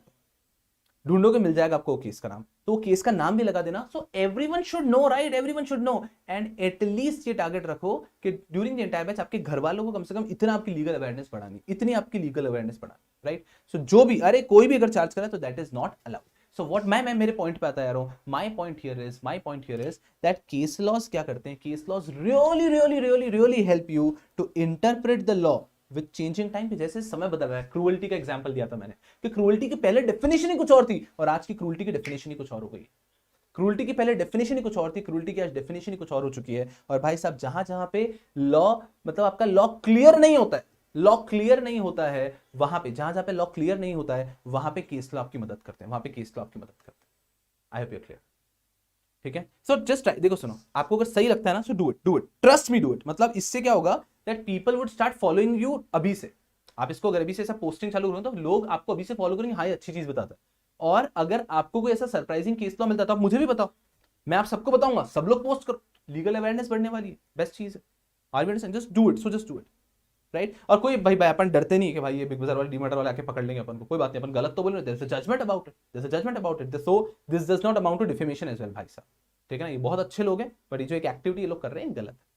ढूंढोगे मिल जाएगा आपको केस का नाम, तो केस का नाम भी लगा देना। So everyone should know, right, everyone should know. And at least ये टारगेट रखो कि ड्यूरिंग द एंटायर बैच आपके घर वालों को कम से कम इतना आपकी लीगल अवेयरनेस बढ़ानी, इतनी आपकी लीगल अवेयरनेस बढ़ानी, राइट। सो जो भी, अरे कोई भी अगर चार्ज करे तो that is not allowed. So what मैं मेरे पॉइंट पे आता यार, my point here is that case laws क्या करते हैं, case laws really really really really help you to interpret the law with changing time. जैसे समय बदल रहा है, क्रूअल्टी का एग्जांपल दिया था मैंने कि क्रूअल्टी की पहले डेफिनेशन ही कुछ और थी और आज की क्रूअल्टी की डेफिनेशन ही कुछ और हो गई। क्रूअल्टी की पहले डेफिनेशन ही कुछ और थी, क्रूअल्टी की आज डेफिनेशन ही कुछ और हो चुकी है। और भाई साहब जहां जहां पे लॉ, मतलब आपका लॉ क्लियर नहीं होता है, लॉ क्लियर नहीं होता है, वहां पे जहां जहां पे लॉ क्लियर नहीं होता है वहां पे केस लॉ आपकी मदद करते हैं, वहां पे केस लॉ आपकी मदद करते हैं। आई होप यू क्लियर, ठीक है। सो जस्ट देखो, सुनो, आपको अगर सही लगता है ना, so do it, trust me, do it. मतलब इससे क्या होगा that people would start following you अभी से। आप इसको अगर अभी से ऐसा पोस्टिंग चालू करो तो लोग आपको अभी से फॉलो करेंगे, हाँ ये अच्छी चीज बताता है। और अगर आपको कोई ऐसा सरप्राइजिंग केस लॉ मिलता है तो आप मुझे भी बताओ, मैं आप सबको बताऊंगा, सब लोग पोस्ट करो, लीगल अवेयरनेस बढ़ने वाली है, बेस्ट चीज है। Are you understand? Just do it, so just do it, right. और कोई भाई अपन डरते नहीं है कि भाई ये बिग बाजार वाले डीमार्ट वाले आके पकड़ लेंगे अपन को, कोई बात नहीं, अपन गलत तो बोल रहे हैं, there is a judgement about it, there is a judgement about it, so this does not amount to defamation as well भाई साहब, ठीक है ना। ये बहुत अच्छे लोग हैं बट ये जो एक एक्टिविटी ये लोग कर रहे हैं गलत है,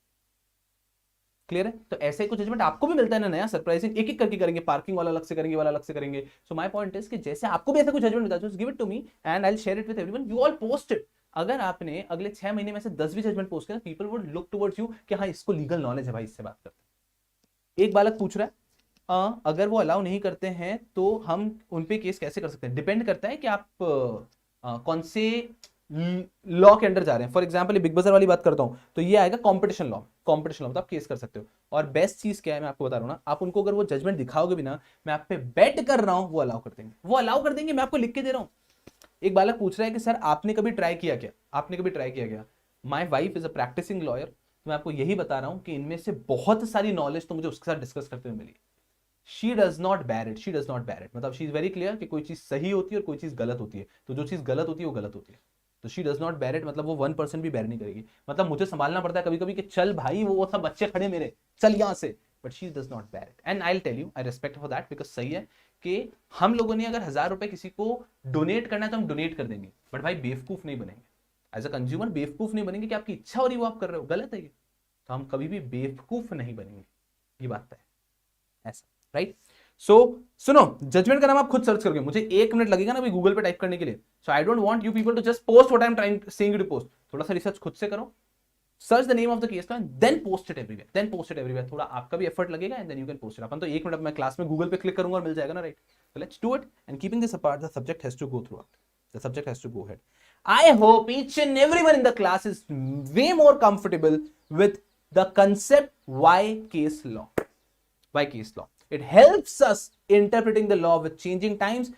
क्लियर है। तो ऐसे कुछ जजमेंट आपको भी मिलता है ना नया, सरप्राइजिंग, एक एक करके करेंगे, पार्किंग वाला अलग से करेंगे, वाला अलग से करेंगे। सो माय पॉइंट इज कि जैसे आपको भी ऐसा कुछ जजमेंट मिलता है, just give it to me and I will share it with everyone, you all post it. अगर आपने अगले 6 महीने में से 10 भी जजमेंट पोस्ट किया, people would look towards you कि हाँ इसको लीगल नॉलेज है भाई, इससे बात करते। एक बालक पूछ रहा है अगर वो अलाउ नहीं करते हैं तो हम उन पे केस कैसे कर सकते हैं? डिपेंड करता है कि आप कौन से लॉ के अंडर जा रहे हैं। फॉर एग्जांपल बिग बाजार वाली बात करता हूं तो ये आएगा कॉम्पिटिशन लॉ, कॉम्पिटिशन लॉ तो आप केस कर सकते हो। और बेस्ट चीज क्या है मैं आपको बता रहा हूं ना, आप उनको अगर वो जजमेंट दिखाओगे भी ना, मैं आप पे बेट कर रहा हूं वो अलाउ कर देंगे, वो अलाउ कर देंगे, मैं आपको लिख के दे रहा हूं। एक बालक पूछ रहा है कि सर आपने कभी ट्राई किया क्या, आपने कभी ट्राई किया क्या? My wife is a practising lawyer, तो मैं आपको यही बता रहा हूं कि इनमें से बहुत सारी नॉलेज तो मुझे उसके साथ डिस्कस करते हुए मिली। She does not bear it, she does not bear it, मतलब शी इज वेरी क्लियर कि कोई चीज सही होती है और कोई चीज गलत होती है, तो जो चीज गलत होती है वो गलत होती है। तो she does not bear it मतलब वो 1% भी बेयर नहीं करेगी। मतलब मुझे संभालना पड़ता है कभी कभी कि चल भाई वो सब बच्चे खड़े मेरे, चल यहां से, but she does not bear it. And I will tell you, I respect for that, because सही है कि हम लोगों ने अगर 1000 रुपए किसी को डोनेट करना है तो हम डोनेट कर देंगे, बट भाई बेवकूफ नहीं बनेंगे। एज अ कंज्यूमर बेवकूफ नहीं बनेंगे कि आपकी इच्छा हो रही वो आप कर रहे हो, गलत है ये। तो हम कभी भी बेवकूफ नहीं बनेंगे, ये बात है ऐसा, राइट। सो सुनो, जजमेंट का नाम आप खुद सर्च करोगे, मुझे 1 मिनट लगेगा ना अभी गूगल पे टाइप करने के लिए। So I don't want you people to just post what I am trying saying to post, थोड़ा सा रिसर्च खुद से करो, search the name of the case and then post it everywhere, then post it everywhere. थोड़ा आपका भी effort लगेगा and then you can post it. अपन तो 1 मिनट मैं क्लास में गूगल पे क्लिक करूंगा और मिल जाएगा ना, right. So let's do it and keeping this apart, the subject has to go through, the subject has to go ahead. I hope each and everyone in the class is way more comfortable with the concept why case law. Why case law? It helps us interpreting the law with changing times.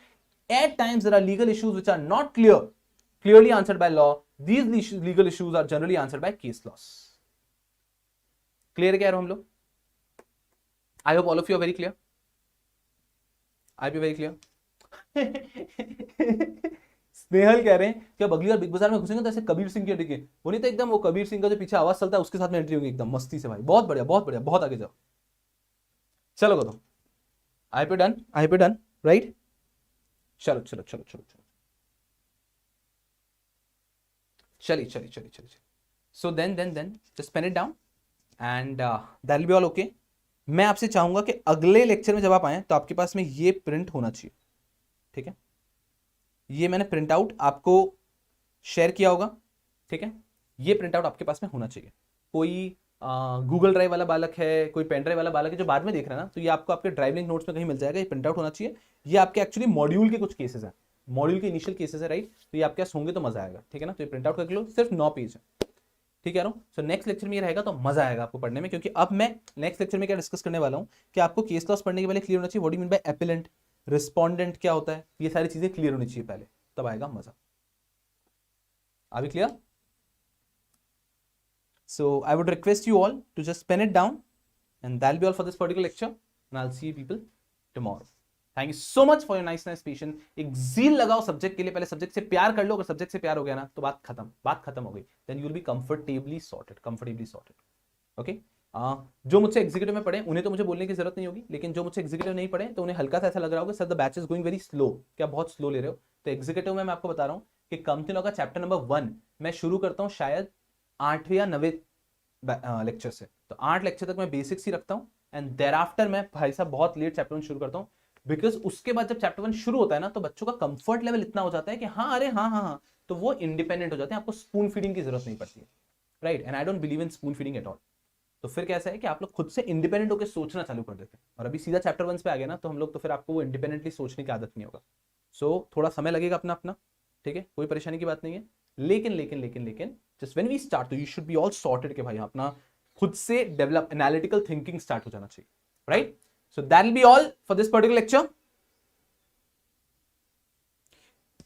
At times there are legal issues which are not clearly answered by law. These legal issues are generally answered by case laws. Clear कह रहे हो हम लोग? I hope all of you are very clear. I be very clear. Snehal कह रहे हैं कि अब अगली बार बिग बाजार में घुसेंगे तो ऐसे कबीर सिंह की एंट्री के, वो नहीं तो एकदम वो कबीर सिंह का जो पीछे आवाज चलता है उसके साथ में एंट्री होगी एकदम मस्ती से भाई, बहुत बढ़िया बहुत बढ़िया, बहुत आगे जाओ। चलो तो आई पे डन, राइट। चलो चलो चलो चलो चलो चलिए। So then just pen it down and that will be all okay. मैं आपसे चाहूंगा कि अगले लेक्चर में जब आप आए तो आपके पास में ये प्रिंट होना चाहिए, ठीक है। ये मैंने प्रिंट आउट आपको शेयर किया होगा, ठीक है। ये प्रिंट आउट आपके पास में होना चाहिए। कोई गूगल ड्राइव वाला बालक है, कोई पेन ड्राइव वाला बालक है जो बाद में देख रहा है ना, तो ये आपको आपके ड्राइविंग नोट्स में कहीं मिल जाएगा, ये प्रिंट आउट होना चाहिए। ये आपके एक्चुअली मॉड्यूल के कुछ केसेस हैं, मॉड्यूल के इनिशियल केसेस है, राइट। तो ये आपके पास होंगे तो मजा आएगा, ठीक है ना। तो ये प्रिंट आउट कर लो, सिर्फ 9 पेज है, ठीक है। सो नेक्स्ट लेक्चर में ये रहेगा तो मजा आएगा आपको पढ़ने में, क्योंकि अब मैं नेक्स्ट लेक्चर में क्या डिस्कस करने वाला हूँ कि आपको केस लॉस पढ़ने के पहले क्लियर होना चाहिए what do you mean by appellant, respondent क्या होता है, ये सारी चीजें क्लियर होनी चाहिए पहले, तब आएगा मजा। Are we clear? So I would request you all to just pen it down and that'll be all for this particular lecture and I'll see you people tomorrow. Thank you so much for your nice patience. एक जील लगाओ subject के लिए, पहले subject से प्यार कर लो, अगर subject से प्यार हो गया ना तो बात खत्म हो गई। Then you will be comfortably sorted. Okay, जो मुझसे एग्जीक्यूटिव में पढ़े उन्हें तो मुझे बोलने की जरूरत नहीं होगी, लेकिन जो मुझसे एग्जीक्यूटिव नहीं पढ़े तो उन्हें हल्का सा ऐसा लग रहा होगा sir the batch is going very slow, क्या बहुत स्लो ले रहे हो। तो एग्जीक्यूटिव में मैं आपको बता रहा हूँ कि कंपनी लॉ का चैप्टर नंबर 1 मैं शुरू करता हूँ शायद 8वें या 9वें लेक्चर से। तो 8 लेक्चर तक मैं बेसिक्स ही रखता हूँ, एंड देयर आफ्टर मैं भाई साहब बहुत लेट चैप्टर 1 शुरू करता हूँ, बिकॉज उसके बाद जब चैप्टर 1 शुरू होता है ना तो बच्चों का कंफर्ट लेवल इतना हो जाता है कि हाँ अरे हाँ हाँ हाँ, तो वो इंडिपेंडेंट हो जाते हैं, आपको स्पून फीडिंग की जरूरत नहीं पड़ती है, right. And I don't believe in spoon feeding at all. तो फिर कैसा है कि आप लोग खुद से इंडिपेंडेंट होकर सोचना चालू कर देते हैं, और अभी सीधा चैप्टर 1 पे आ गया ना तो हम लोग तो फिर आपको वो इंडिपेंडेंटली सोचने की आदत नहीं होगा। सो थोड़ा समय लगेगा अपना अपना, ठीक है, कोई परेशानी की बात नहीं है। लेकिन जस्ट व्हेन वी स्टार्ट तो you should be all sorted, के भाई अपना खुद से डेवलप एनालिटिकल थिंकिंग स्टार्ट हो जाना चाहिए, right. So that will be all for this particular lecture.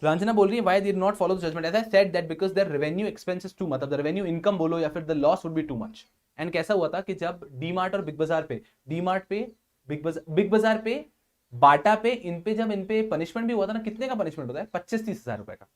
Ranjana बोल रही है why they did not follow the judgement, as I said that because there revenue expense is too much, the revenue income बोलो या फिर the loss would be too much. And कैसा हुआ था कि जब डीमार्ट और बिग बाजार पे, बिग बाजार पे, बाटा पे, इन पे जब इन पे पनिशमेंट भी हुआ था ना, कितने का पनिशमेंट होता है, 25-30 हजार रुपए का,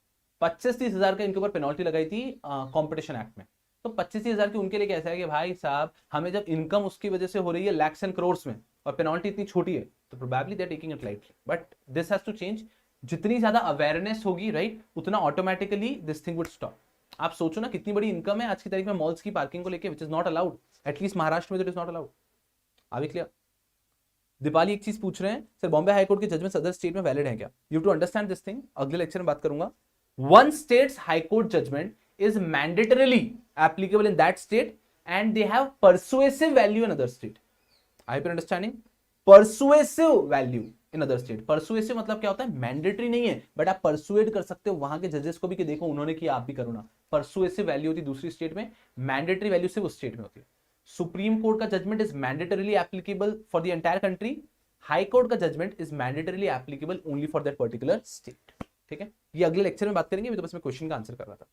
25-30 हजार का इनके ऊपर पेनल्टी लगाई थी कॉम्पिटिशन एक्ट में। तो 25-30 हजार की उनके लिए कैसा है कि भाई साहब हमें जब इनकम उसकी वजह से हो रही है लैक्स एंड करोड़ में और पेनल्टी इतनी छोटी है, तो probably they are taking it lightly, but this has to change. जितनी ज्यादा अवेयरनेस होगी, राइट, उतना automatically this thing would stop. आप सोचो ना कितनी बड़ी इनकम है आज की तारीख में मॉल्स की पार्किंग को लेके, which is not allowed, at least Maharashtra में इट इज नॉट अलाउड। आगे क्लियर। दीपाली एक चीज पूछ रहे हैं, सर बॉम्बे हाई कोर्ट के जजमेंट अदर स्टेट में वैलिड है क्या? You to understand this thing, अगले लेक्चर में बात करूंगा। One state's high court judgement is mandatorily applicable in that state and they have persuasive value in other state. I you understanding? Persuasive value in other state. Persuasive मतलब क्या होता है, mandatory नहीं है, बट आप परसुएड कर सकते हो वहां के जजेस को भी कि देखो उन्होंने किया आप भी करो ना। परसुएसिव वैल्यू होती है दूसरी स्टेट में, मैंडेटरी वैल्यू सिर्फ उस स्टेट में होती है। सुप्रीम कोर्ट का judgment is mandatorily applicable for the entire country, high court का judgment is mandatorily applicable only for that particular state. ठीक है, ये अगले लेक्चर में बात करेंगे, तो बस मैं क्वेश्चन का आंसर कर रहा था।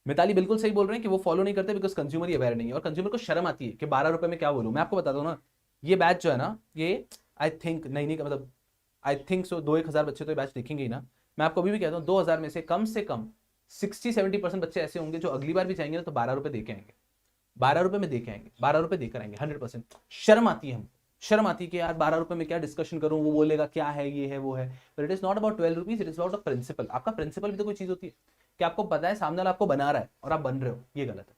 मिताली बिल्कुल सही बोल रहे हैं कि वो फॉलो नहीं करते बिकॉज कंज्यूमर ही अवेयर नहीं है, और कंज्यूमर को शर्म आती है कि 12 रुपए में क्या बोलूं। मैं आपको बताता हूं ना, ये बैच जो है ना, ये आई थिंक नहीं मतलब आई थिंक सो 2-1 हजार बच्चे तो ये बैच देखेंगे ही ना। मैं आपको अभी भी कहता हूँ 2000 में से कम 60-70% बच्चे ऐसे होंगे जो अगली बार भी जाएंगे ना तो 12 रुपए दे के आएंगे, 12 रुपए में दे के आएंगे, 12 रुपए देकर आएंगे 100%। शर्म आती है, हम शर्म आती है कि यार 12 रुपए में क्या डिस्कशन करूं, वो बोलेगा क्या है, ये है वो है। But it is not about 12 rupees, it is about a principle. आपका प्रिंसिपल भी तो कोई चीज होती है कि आपको पता है सामने वाला आपको बना रहा है और आप बन रहे हो, ये गलत है।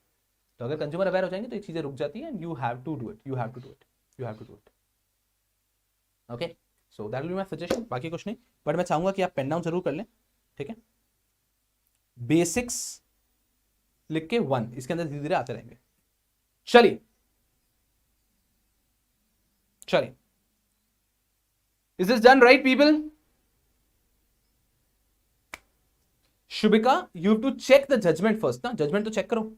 तो अगर कंज्यूमर अवेयर हो जाएंगे तो ये चीजें रुक जाती है, you have to do it, you have to do it, you have to do it. Okay, so that will be my suggestion, बाकी कुछ नहीं, बट मैं चाहूंगा कि आप पेन डाउन जरूर कर लें, ठीक है। बेसिक्स लिख के 1, इसके अंदर धीरे धीरे आते रहेंगे। चलिए is this done right people? Shubhika, you have to check the judgement first ना, जजमेंट तो चेक करो,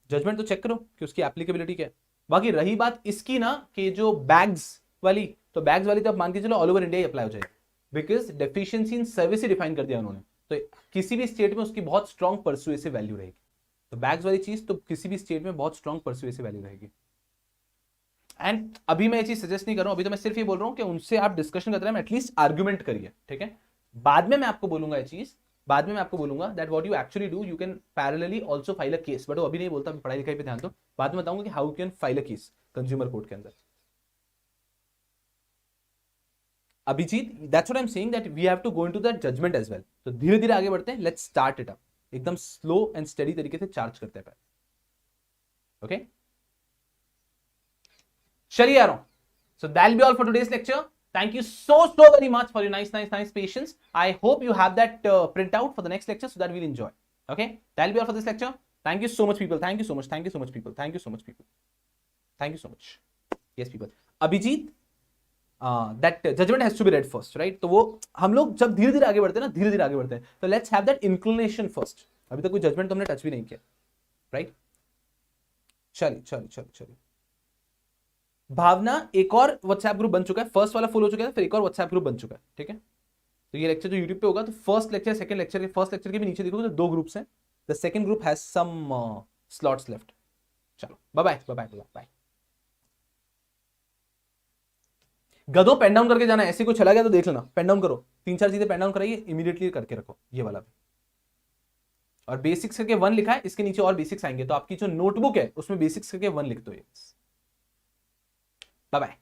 जजमेंट तो चेक करो कि उसकी एप्लीकेबिलिटी क्या है। बाकी रही बात इसकी ना कि जो बैग्स वाली, तो बैग्स वाली तो आप मान के चलो ऑल ओवर इंडिया ही अप्लाई हो जाएगी, because deficiency in service he define कर दिया उन्होंने, तो किसी भी स्टेट में उसकी बहुत स्ट्रॉन्ग परसुएसिव वैल्यू रहेगी। तो बैग्स वाली चीज तो किसी भी स्टेट में बहुत स्ट्रॉन्ग परसुएसिव वैल्यू रहेगी। एंड अभी मैं ये चीज सजेस्ट नहीं कर रहा हूं, अभी तो मैं सिर्फ ये बोल रहा हूं कि उनसे आप डिस्कशन करते रहे, एटलीस्ट आर्ग्यूमेंट करिए, ठीक है। बाद में मैं आपको बोलूंगा ये चीज, बाद में मैं आपको बोलूंगा that what you actually do, you can parallelly also file a case, but वो अभी नहीं बोलता, पढ़ाई लिखाई पे ध्यान दो, बाद में बताऊंगा कि how you can file a case consumer court के अंदर। Abhijeet, that's what I am saying that we have to go into that judgement as well. तो धीरे धीरे आगे बढ़ते हैं, लेट्स स्टार्ट इट अप, एकदम स्लो एंड स्टडी तरीके से चार्ज करते हैं। ओके, चलिए यारों, so that'll be all for today's lecture. Thank you so very much for your nice patience. I hope you have that printout for the next lecture so that we'll enjoy. Okay, that'll be all for this lecture. Thank you so much people, thank you so much people, thank you so much people, thank you so much. Yes people, Abhijit, that judgment has to be read first, right? तो वो हम लोग जब धीरे धीरे आगे बढ़ते हैं ना, धीरे धीरे आगे बढ़ते हैं, तो let's have that inclination first. अभी तक कोई जजमेंट तो हमने टच भी नहीं किया, राइट? चलिए भावना, एक और व्हाट्सएप ग्रुप बन चुका है, फर्स्ट वाला फुल हो चुका है, फिर एक और व्हाट्सएप ग्रुप बन चुका है, ठीक है। तो ये लेक्चर जो यूट्यूब पे होगा, तो फर्स्ट लेक्चर सेकंड लेक्चर के, फर्स्ट लेक्चर के भी नीचे देखोगे तो 2 ग्रुप्स हैं, the second group has some slots left. चलो bye bye bye bye bye. गधों पेन डाउन करके जाना, ऐसे को चला गया तो देख लेना, पेन डाउन करो, 3-4 चीजें पेन डाउन कराइए, इमीडिएटली करके रखो ये वाला भी। और बेसिक्स करके 1 लिखा है, इसके नीचे और बेसिक्स आएंगे, तो आपकी जो नोटबुक है उसमें बेसिक्स करके 1 लिख दो। Bye bye.